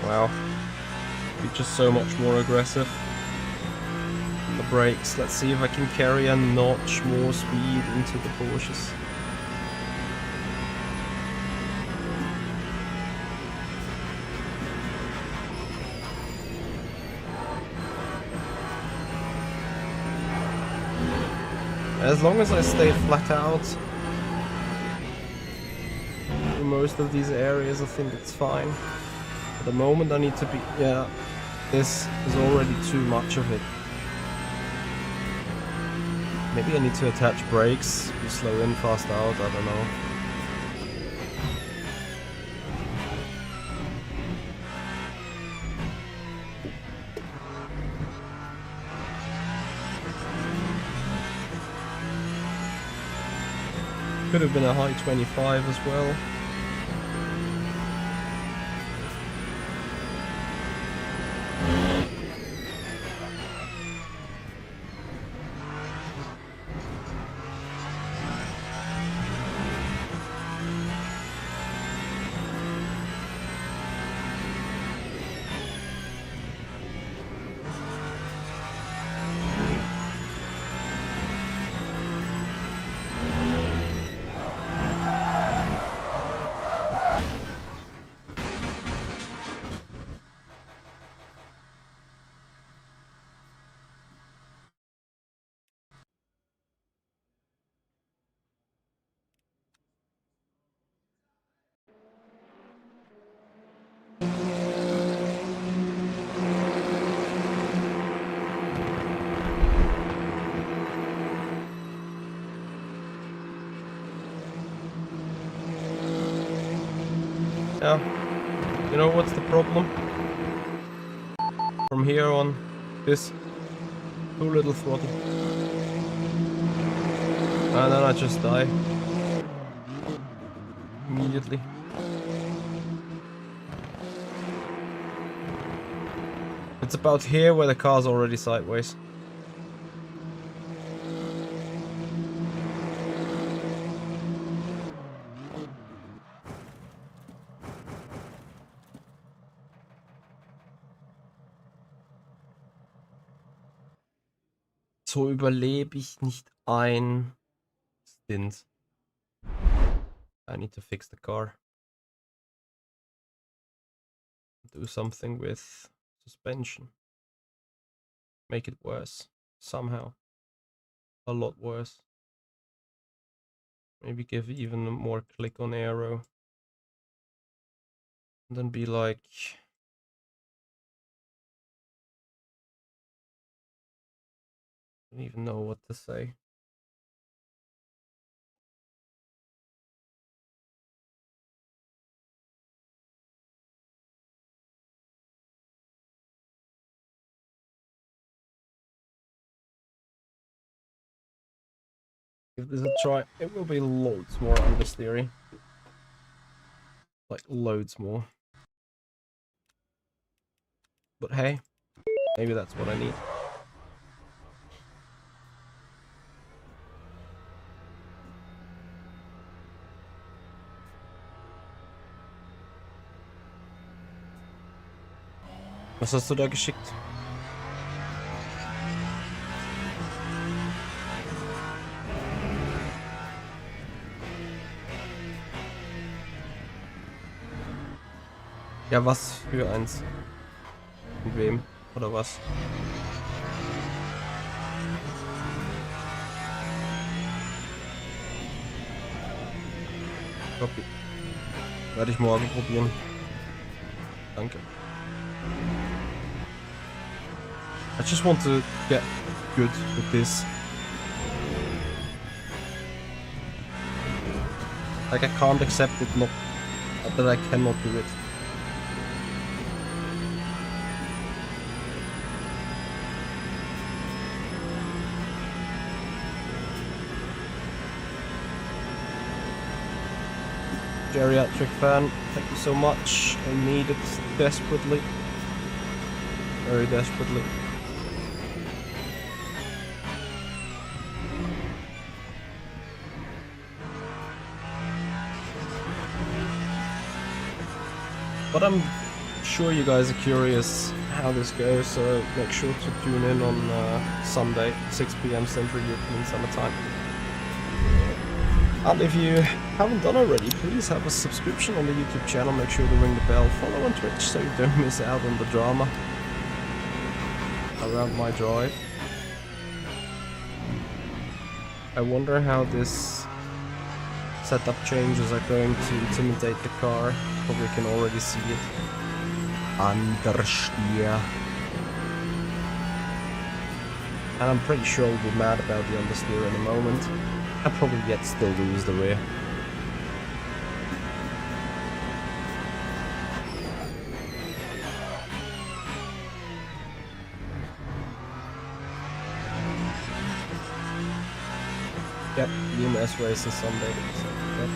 Wow. Be just so much more aggressive. The brakes. Let's see if I can carry a notch more speed into the Porsches. As long as I stay flat out through most of these areas, I think it's fine. At the moment I need to be... yeah, this is already too much of it. Maybe I need to attach brakes, be slow in, fast out, I don't know. Could have been a high 25 as well. Yeah, you know what's the problem? From here on, this too little throttle. And then I just die. Immediately. It's about here where the car's already sideways. So überlebe ich nicht ein Stint. I need to fix the car. Do something with suspension. Make it worse. Somehow. A lot worse. Maybe give even more click on aero. And then be like don't even know what to say. Give this a try. It will be loads more understeering. Like loads more. But hey, maybe that's what I need. Was hast du da geschickt? Ja, was für eins? Mit wem? Oder was? Copy. Werde ich morgen probieren. Danke. I just want to get good with this. Like I can't accept it not that I cannot do it. Geriatric fan, thank you so much. I need it desperately. Very desperately. But I'm sure you guys are curious how this goes, so make sure to tune in on Sunday, 6 PM Central European Summer Time. And if you haven't done already, please have a subscription on the YouTube channel, make sure to ring the bell, follow on Twitch so you don't miss out on the drama around my drive. I wonder how this setup changes are going to intimidate the car. Probably can already see it. Understeer. And I'm pretty sure I'll be mad about the understeer in a moment. I'll probably yet still lose the rear. Yep, UMS race is Sunday. So, yep.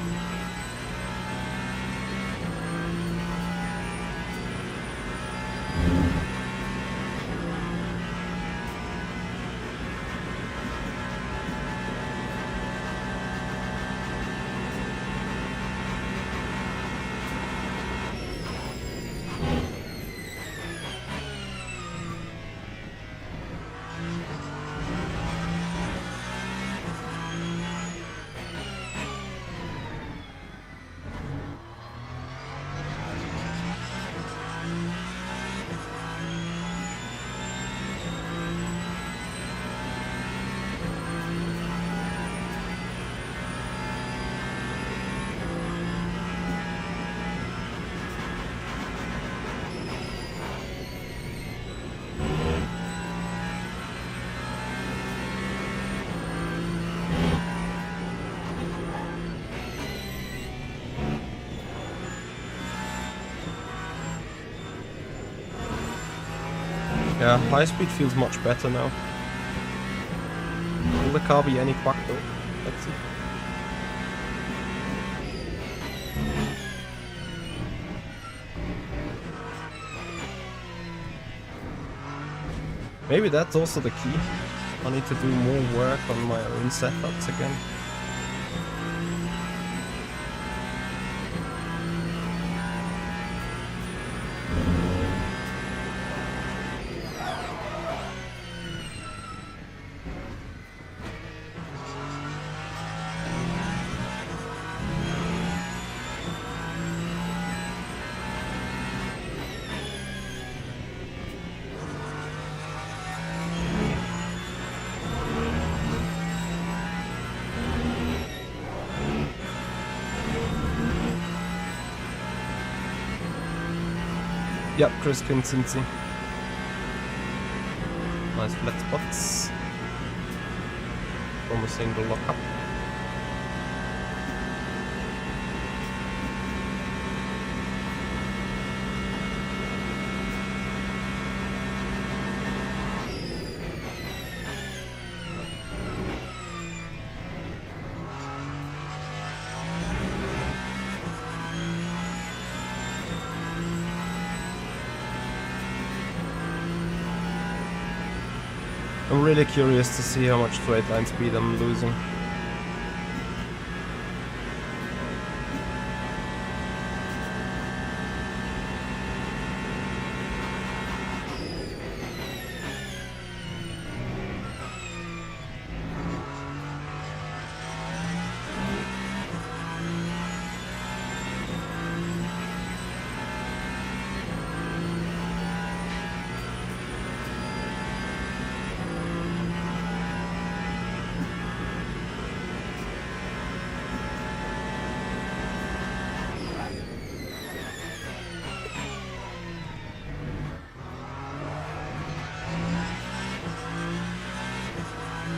Yeah, high speed feels much better now. Will the car be any quack though? Let's see. Maybe that's also the key. I need to do more work on my own setups again. Yep, Chris Constancy. Nice flat spots. from a single lockup. I'm really curious to see how much straight line speed I'm losing.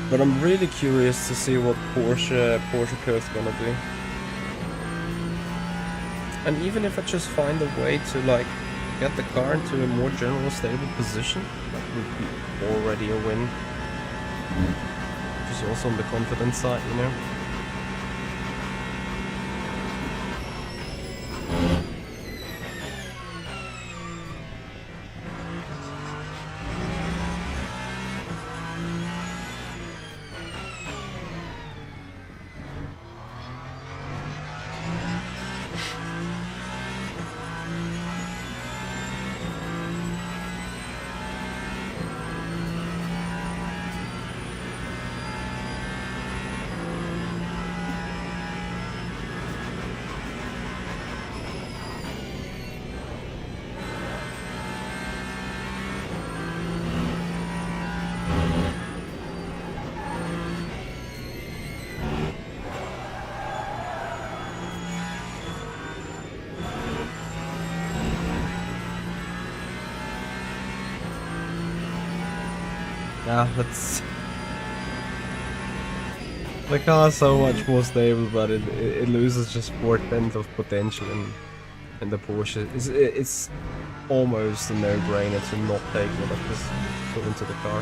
But I'm really curious to see what Porsche Code's gonna do. And even if I just find a way to like get the car into a more general stable position, that would be already a win. Which is also on the confidence side, you know. Yeah, that's... The car is so much more stable, but it loses just 4/10 of potential in the Porsche. It's almost a no-brainer to not take what I've just put into the car.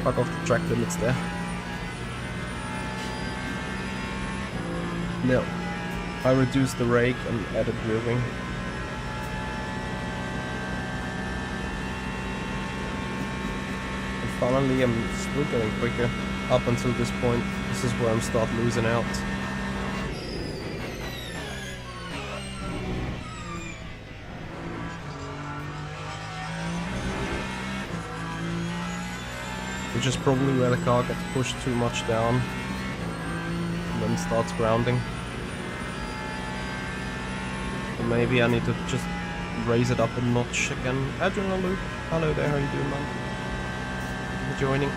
Fuck off the track limits there. No. I reduced the rake and added rear wing. And finally I'm still getting quicker up until this point. This is where I'm start losing out. Which is probably where the car gets pushed too much down and then starts grounding. So maybe I need to just raise it up a notch again. Adrenal Loop, hello there, how you doing, man? Thank you for joining.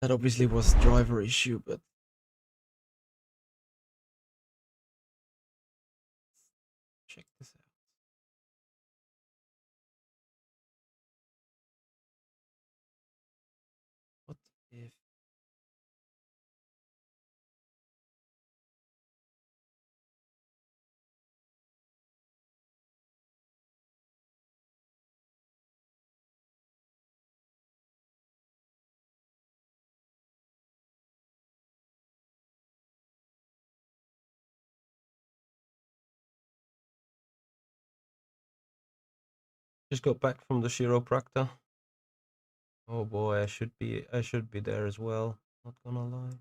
That obviously was driver issue, but check this out. What if Just got back from the chiropractor. Oh boy, I should be there as well. Not gonna lie.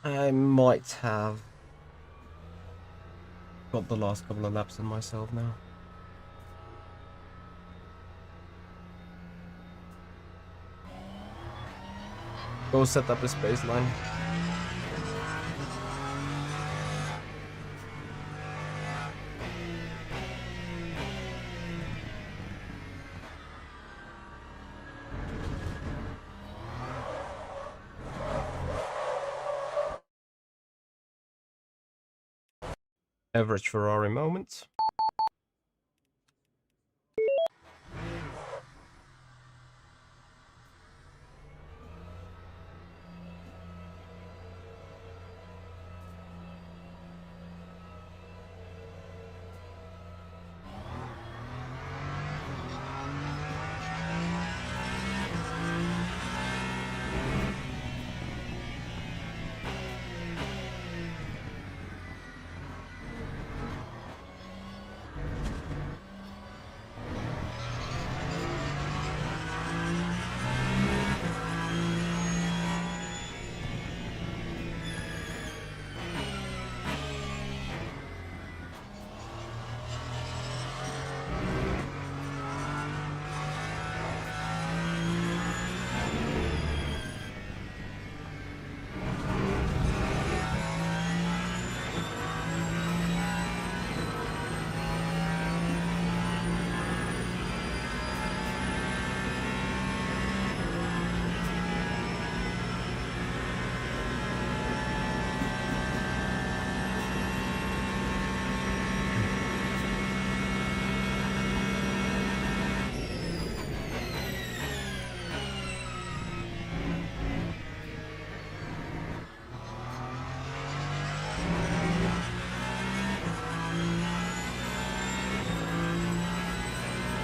I might have got the last couple of laps in myself now. Go set up his baseline. Average Ferrari moments.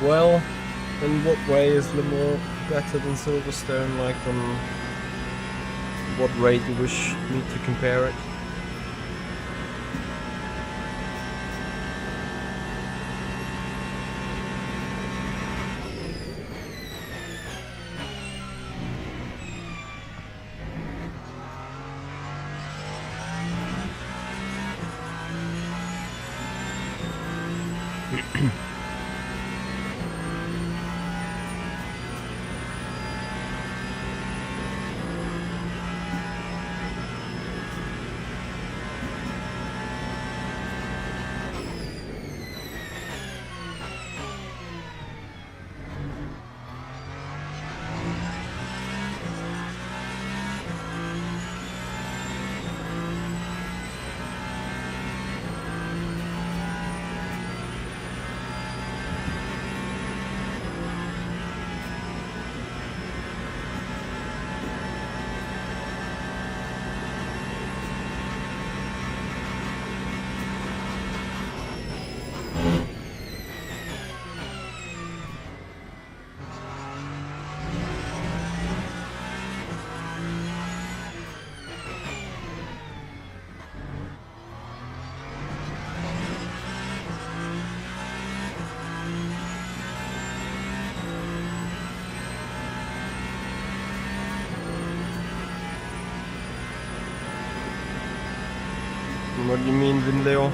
Well, in what way is Le Mans better than Silverstone? Like, on what rate you wish me to compare it? What do you mean, Vindale?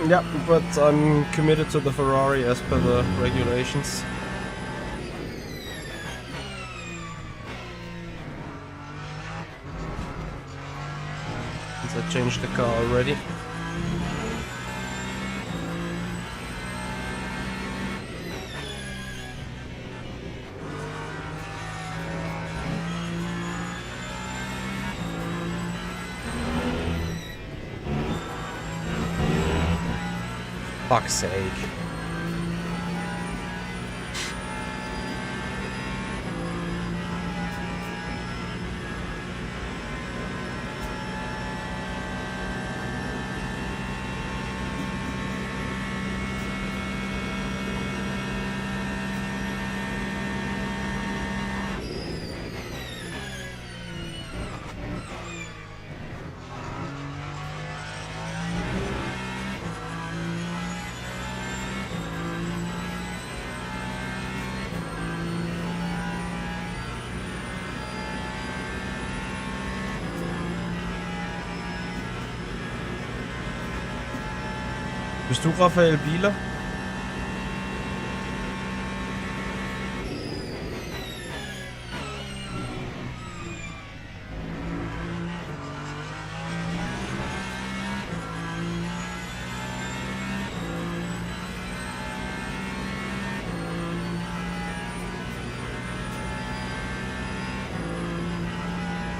Yeah, but I'm committed to the Ferrari as per the regulations. Since I changed the car already. Fuck's sake. Bist du Raphael Bieler?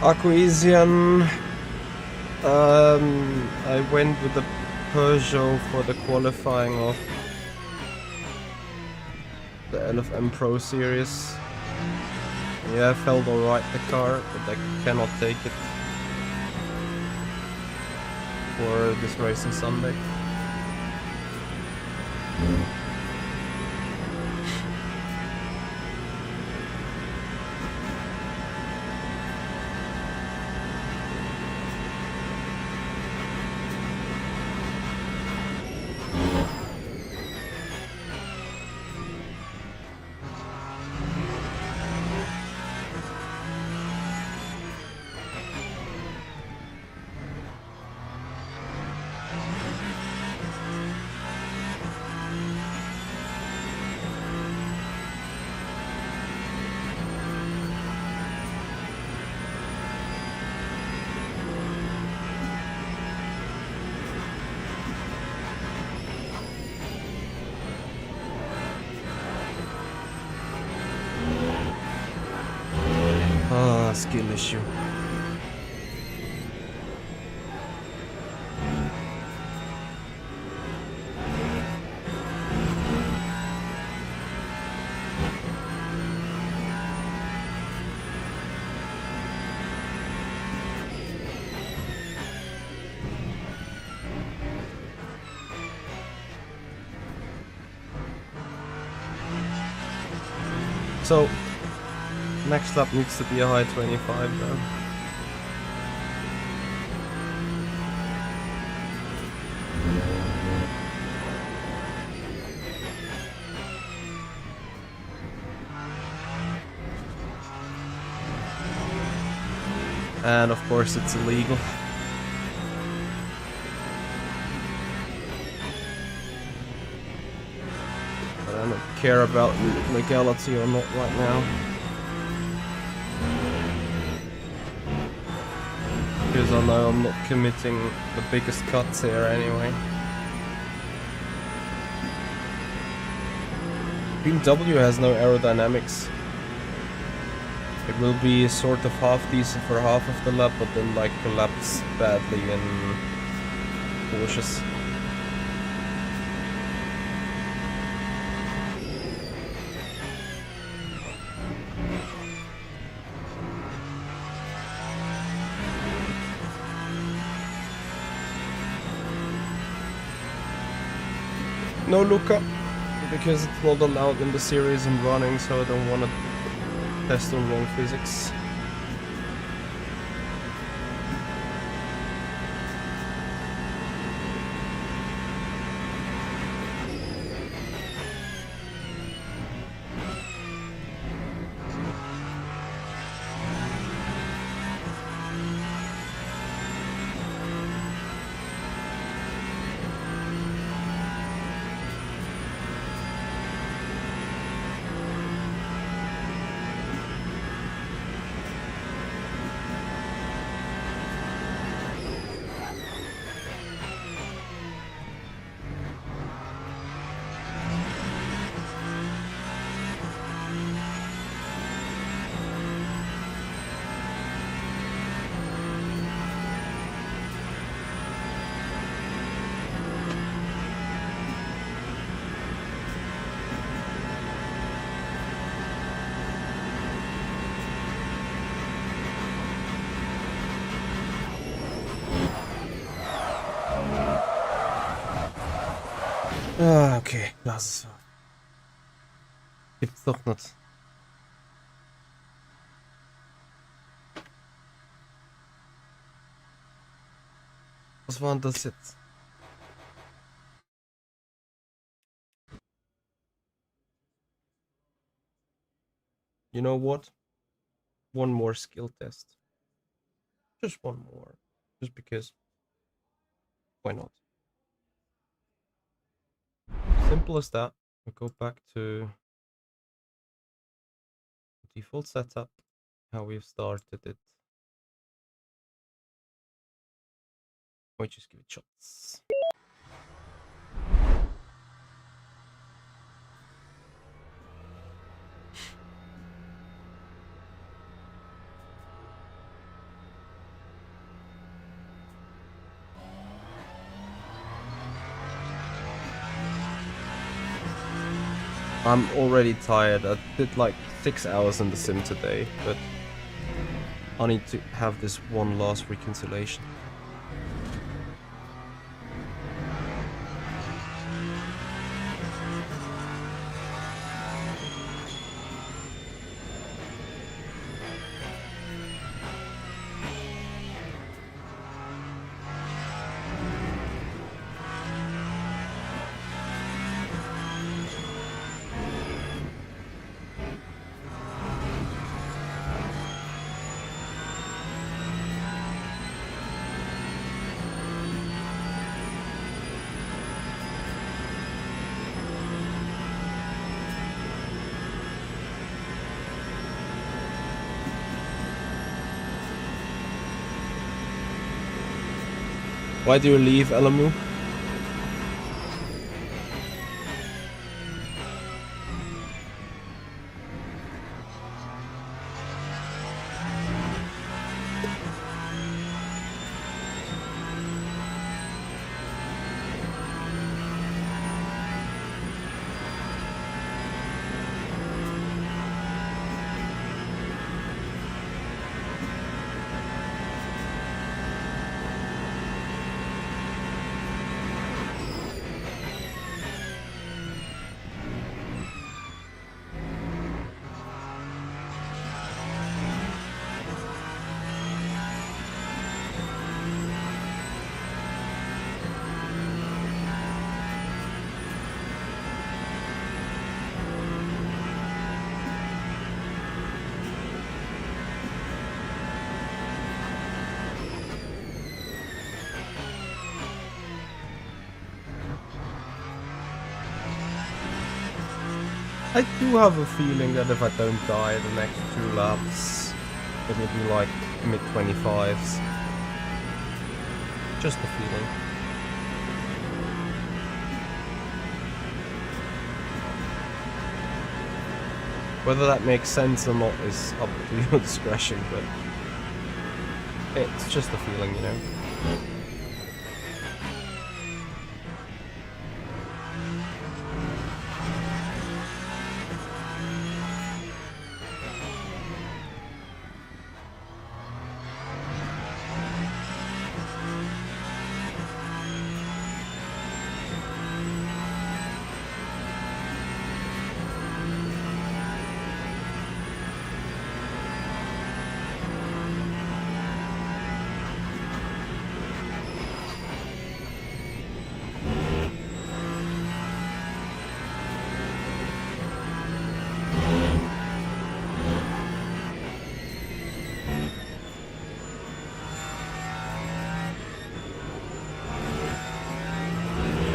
Aquasian. I went with the Peugeot for the qualifying of the LFM Pro Series. Yeah, I felt alright the car, but I cannot take it for this racing Sunday. Skill issue. So next lap needs to be a high 25 though. And of course it's illegal. But I don't care about legality or not right now. Because I know I'm not committing the biggest cuts here anyway. BMW has no aerodynamics. It will be sort of half decent for half of the lap, but then like collapse badly in Porsches. No Luca, because it's not allowed in the series I'm running, so I don't want to test on wrong physics. Ah, okay, lass es. Gibt's doch nicht. Was war denn das jetzt? You know what? One more skill test. Just one more. Just because. Why not? Simple as that. We go back to default setup. How we've started it. We just give it shots. I'm already tired. I did like 6 hours in the sim today, but I need to have this one last reconciliation. Why do you leave, Alamu? I do have a feeling that if I don't die the next 2 laps, it will be like mid-25s. Just a feeling. Whether that makes sense or not is up to your discretion, but it's just a feeling, you know.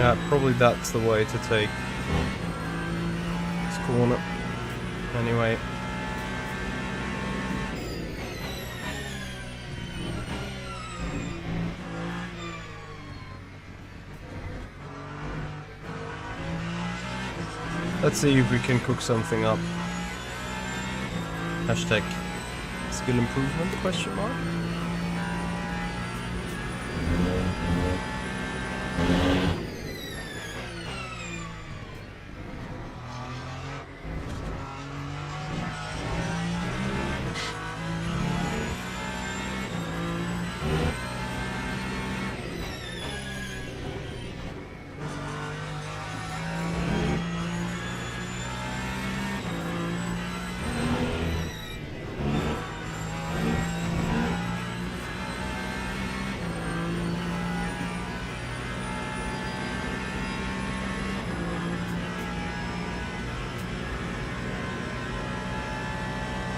Yeah, probably that's the way to take this corner. Anyway. Let's see if we can cook something up. Hashtag skill improvement, question mark?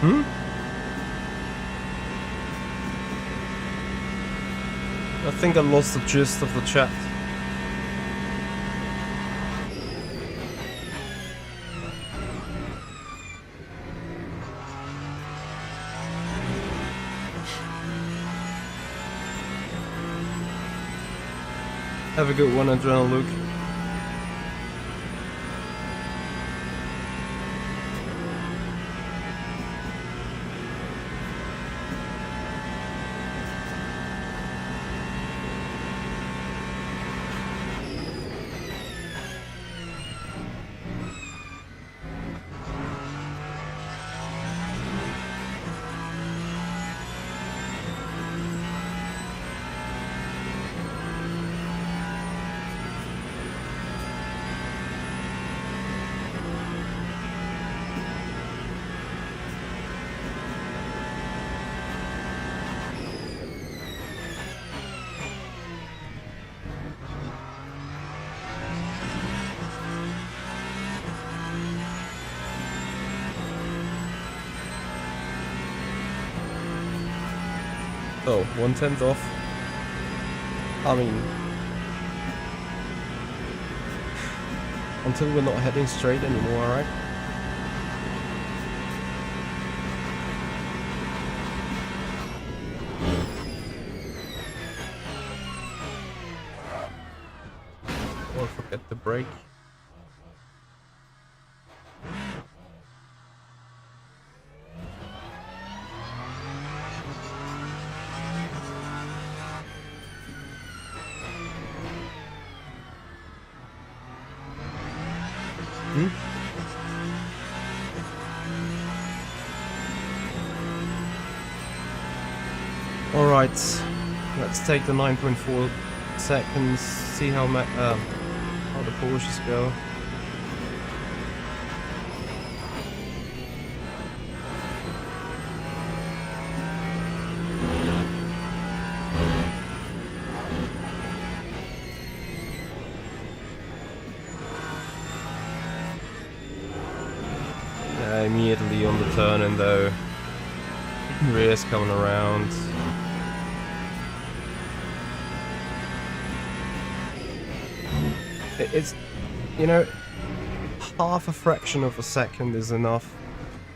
Hmm? I think I lost the gist of the chat. Have a good one, Adrenal Luke. So, 1/10 off. I mean, until we're not heading straight anymore, right? Or forget the brake. Alright, let's take the 9.4 seconds, see how the Porsches go. Yeah, immediately on the turn and though, rear's coming around. It's, you know, half a fraction of a second is enough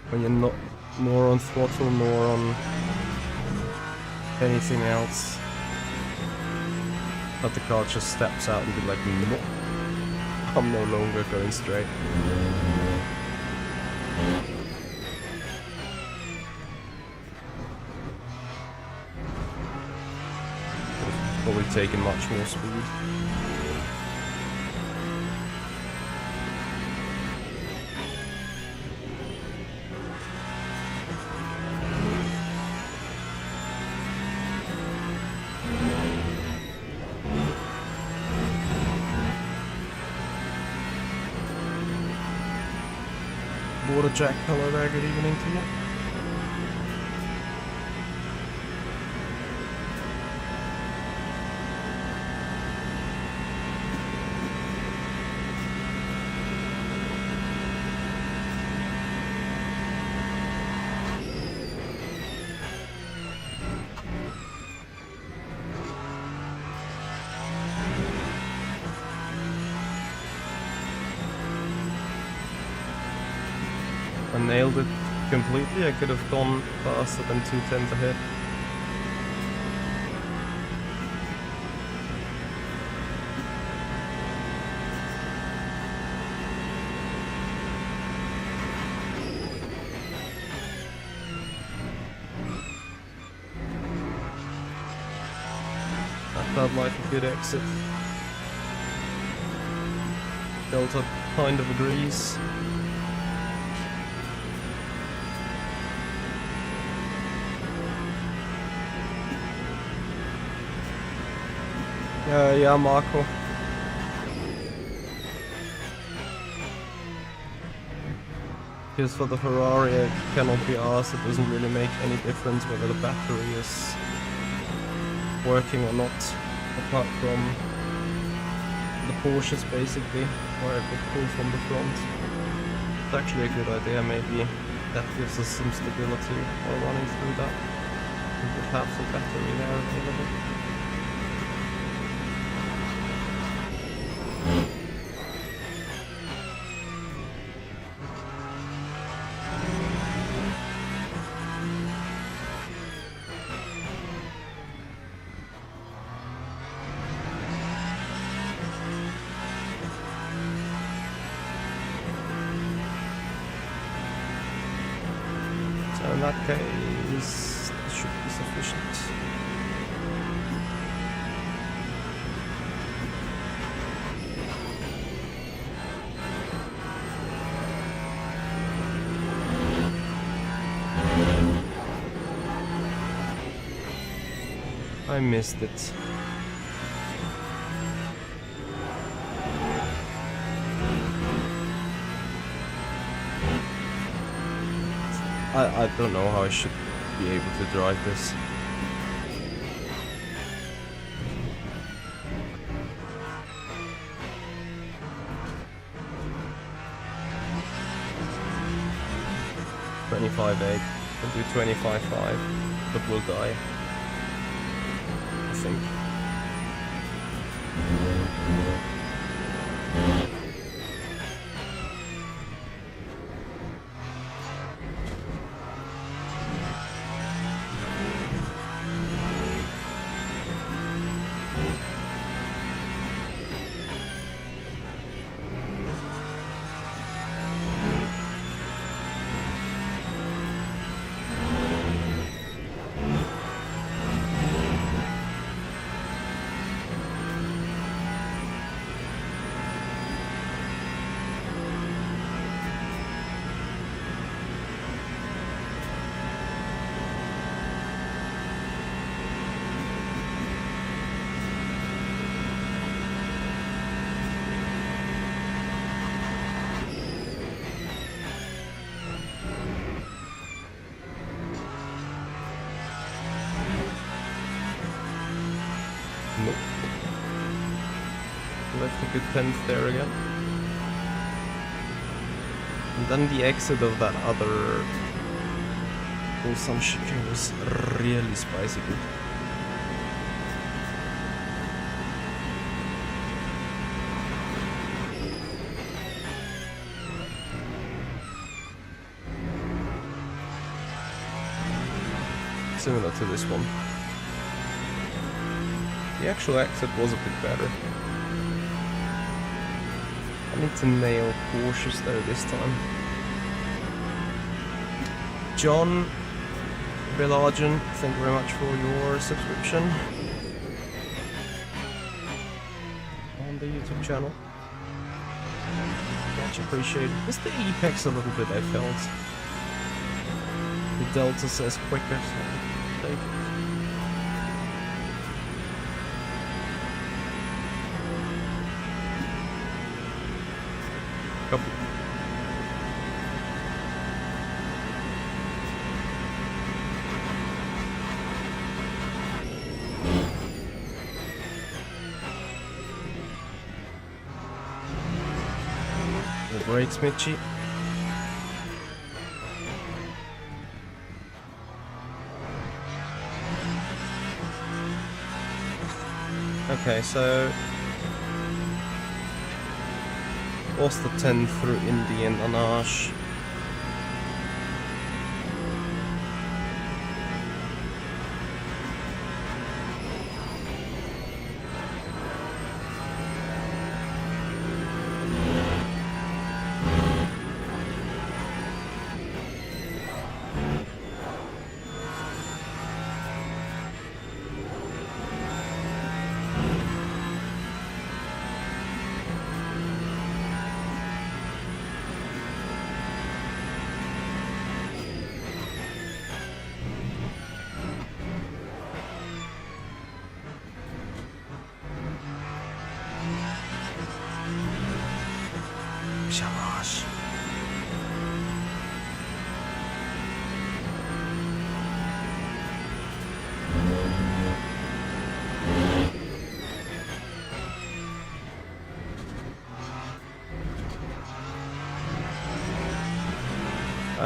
when you're not nor on throttle nor on anything else. But the car just steps out and be like, nope, I'm no longer going straight. Probably taking much more speed. Water Jack, hello there, good evening to you. I nailed it completely. I could have gone faster than 2/10 ahead. That felt like a good exit. Delta kind of agrees. Yeah, Marco. Because for the Ferrari, it cannot be asked. It doesn't really make any difference whether the battery is working or not, apart from the Porsches basically, where it would pull from the front. It's actually a good idea, maybe that gives us some stability while running through that. We would have some battery there available. In that case, it should be sufficient. I missed it. I don't know how I should be able to drive this. $25.8. We'll do $25.5, but we'll die. I think. Nope. Left a good 10th there again. And then the exit of that other Ulsan chicane was really spicy good. Similar to this one. The actual exit was a bit better. I need to nail cautious there this time. John Villagen, thank you very much for your subscription on the YouTube channel. Much appreciated. Just the apex a little bit, I felt. The delta says quicker, so take it. Copy. The brakes, Mitchie. Okay, so lost the 10 through Indy and Anash.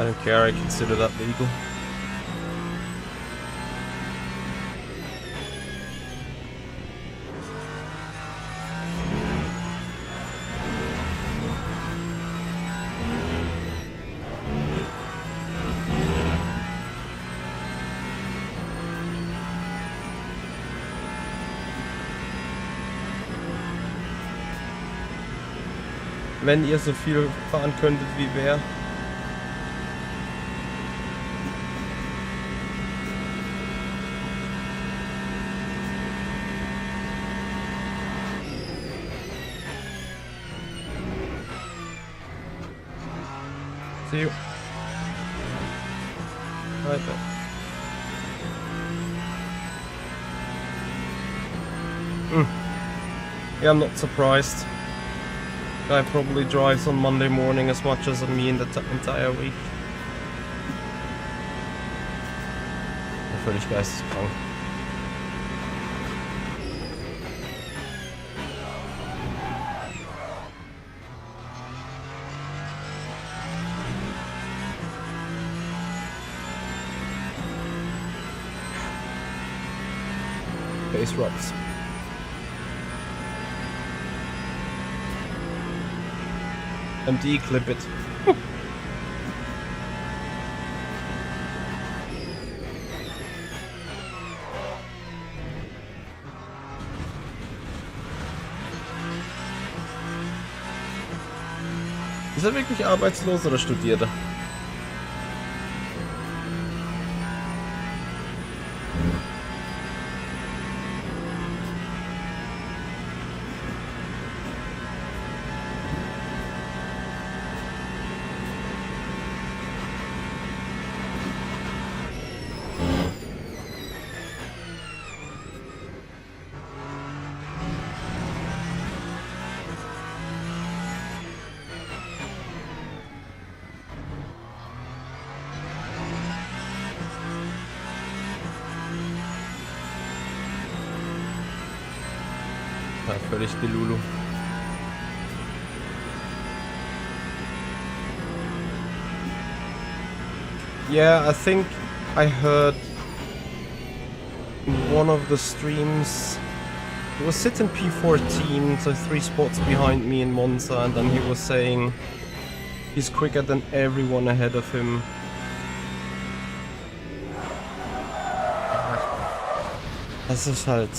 I don't care, I consider that legal. Wenn ihr so viel fahren könntet wie wer. See you. Right back. Yeah, I'm not surprised. Guy probably drives on Monday morning as much as me in the entire week. Völlig geisteskrank. Base rocks. MD clip it. Ist er wirklich arbeitslos oder studiert er? Ja, völlig die Lulu. Yeah, I think I heard in one of the streams, he was sitting P14, so 3 spots behind me in Monza, and then he was saying he's quicker than everyone ahead of him. Das ist halt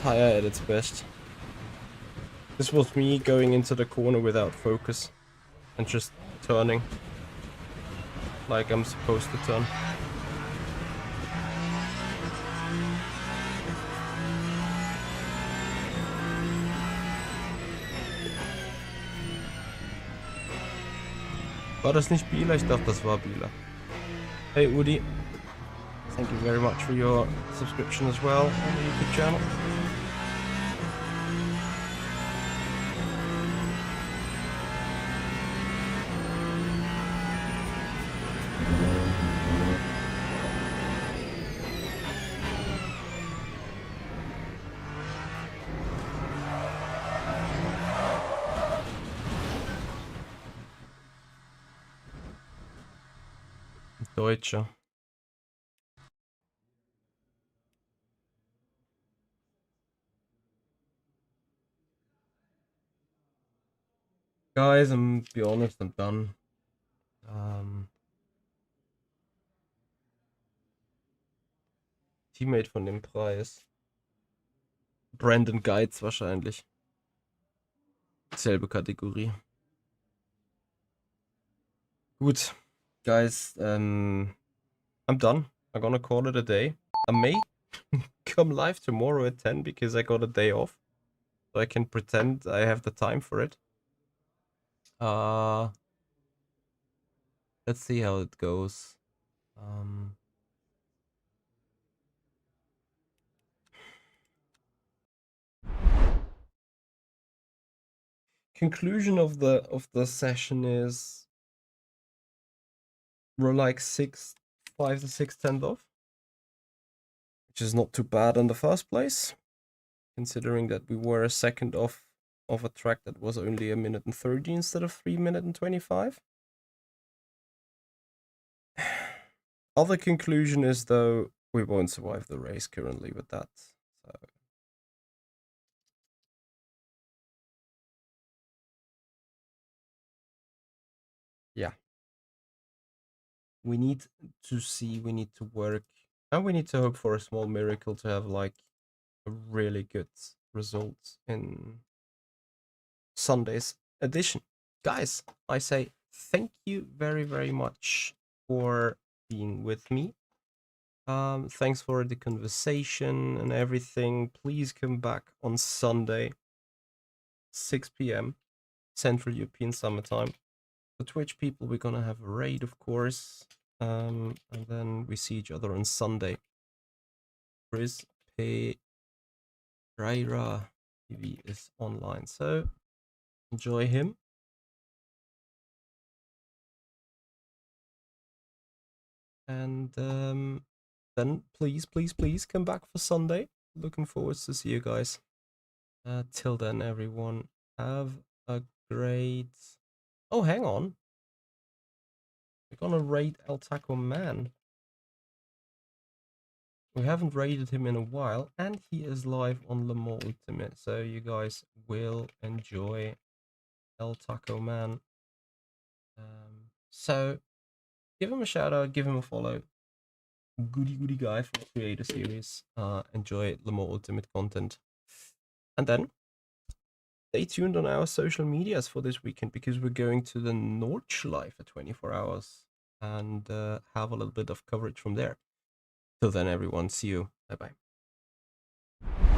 tire at its best. This was me going into the corner without focus and just turning like I'm supposed to turn. War das nicht Bieler? Ich dachte, das war Bieler. Hey Udi, thank you very much for your subscription as well on the YouTube channel. Deutsche. Guys, I'm be honest, I'm done. Teammate von dem Preis. Brandon Geiz wahrscheinlich. Selbe Kategorie. Gut, guys, I'm done. I'm gonna call it a day. I may come live tomorrow at 10 because I got a day off. So I can pretend I have the time for it. Let's see how it goes. Conclusion of the session is we're like 5 to 6/10 off, which is not too bad in the first place, considering that we were a second off of a track that was only 1 minute and 30 instead of 3 minutes and 25. Other conclusion is, though, we won't survive the race currently with that. So yeah, we need to see, we need to work, and we need to hope for a small miracle to have like a really good result in Sunday's edition. Guys, I say thank you very, very much for being with me. Thanks for the conversation and everything. Please come back on Sunday, 6 p.m. Central European Summertime. The Twitch people, we're gonna have a raid, of course. And then we see each other on Sunday. Chris Pereira TV is online, so enjoy him. And then please, please, please come back for Sunday. Looking forward to see you guys. Till then, everyone, have a great... Oh, hang on. We're gonna raid El Taco Man. We haven't raided him in a while, and he is live on Le Mans Ultimate, so you guys will enjoy El Taco Man. So, give him a shout out, give him a follow. Goody guy from the Creator Series. Enjoy Le Mans Ultimate content. And then, stay tuned on our social medias for this weekend, because we're going to the Nordschleife for 24 hours and have a little bit of coverage from there. Till then, everyone, see you. Bye bye.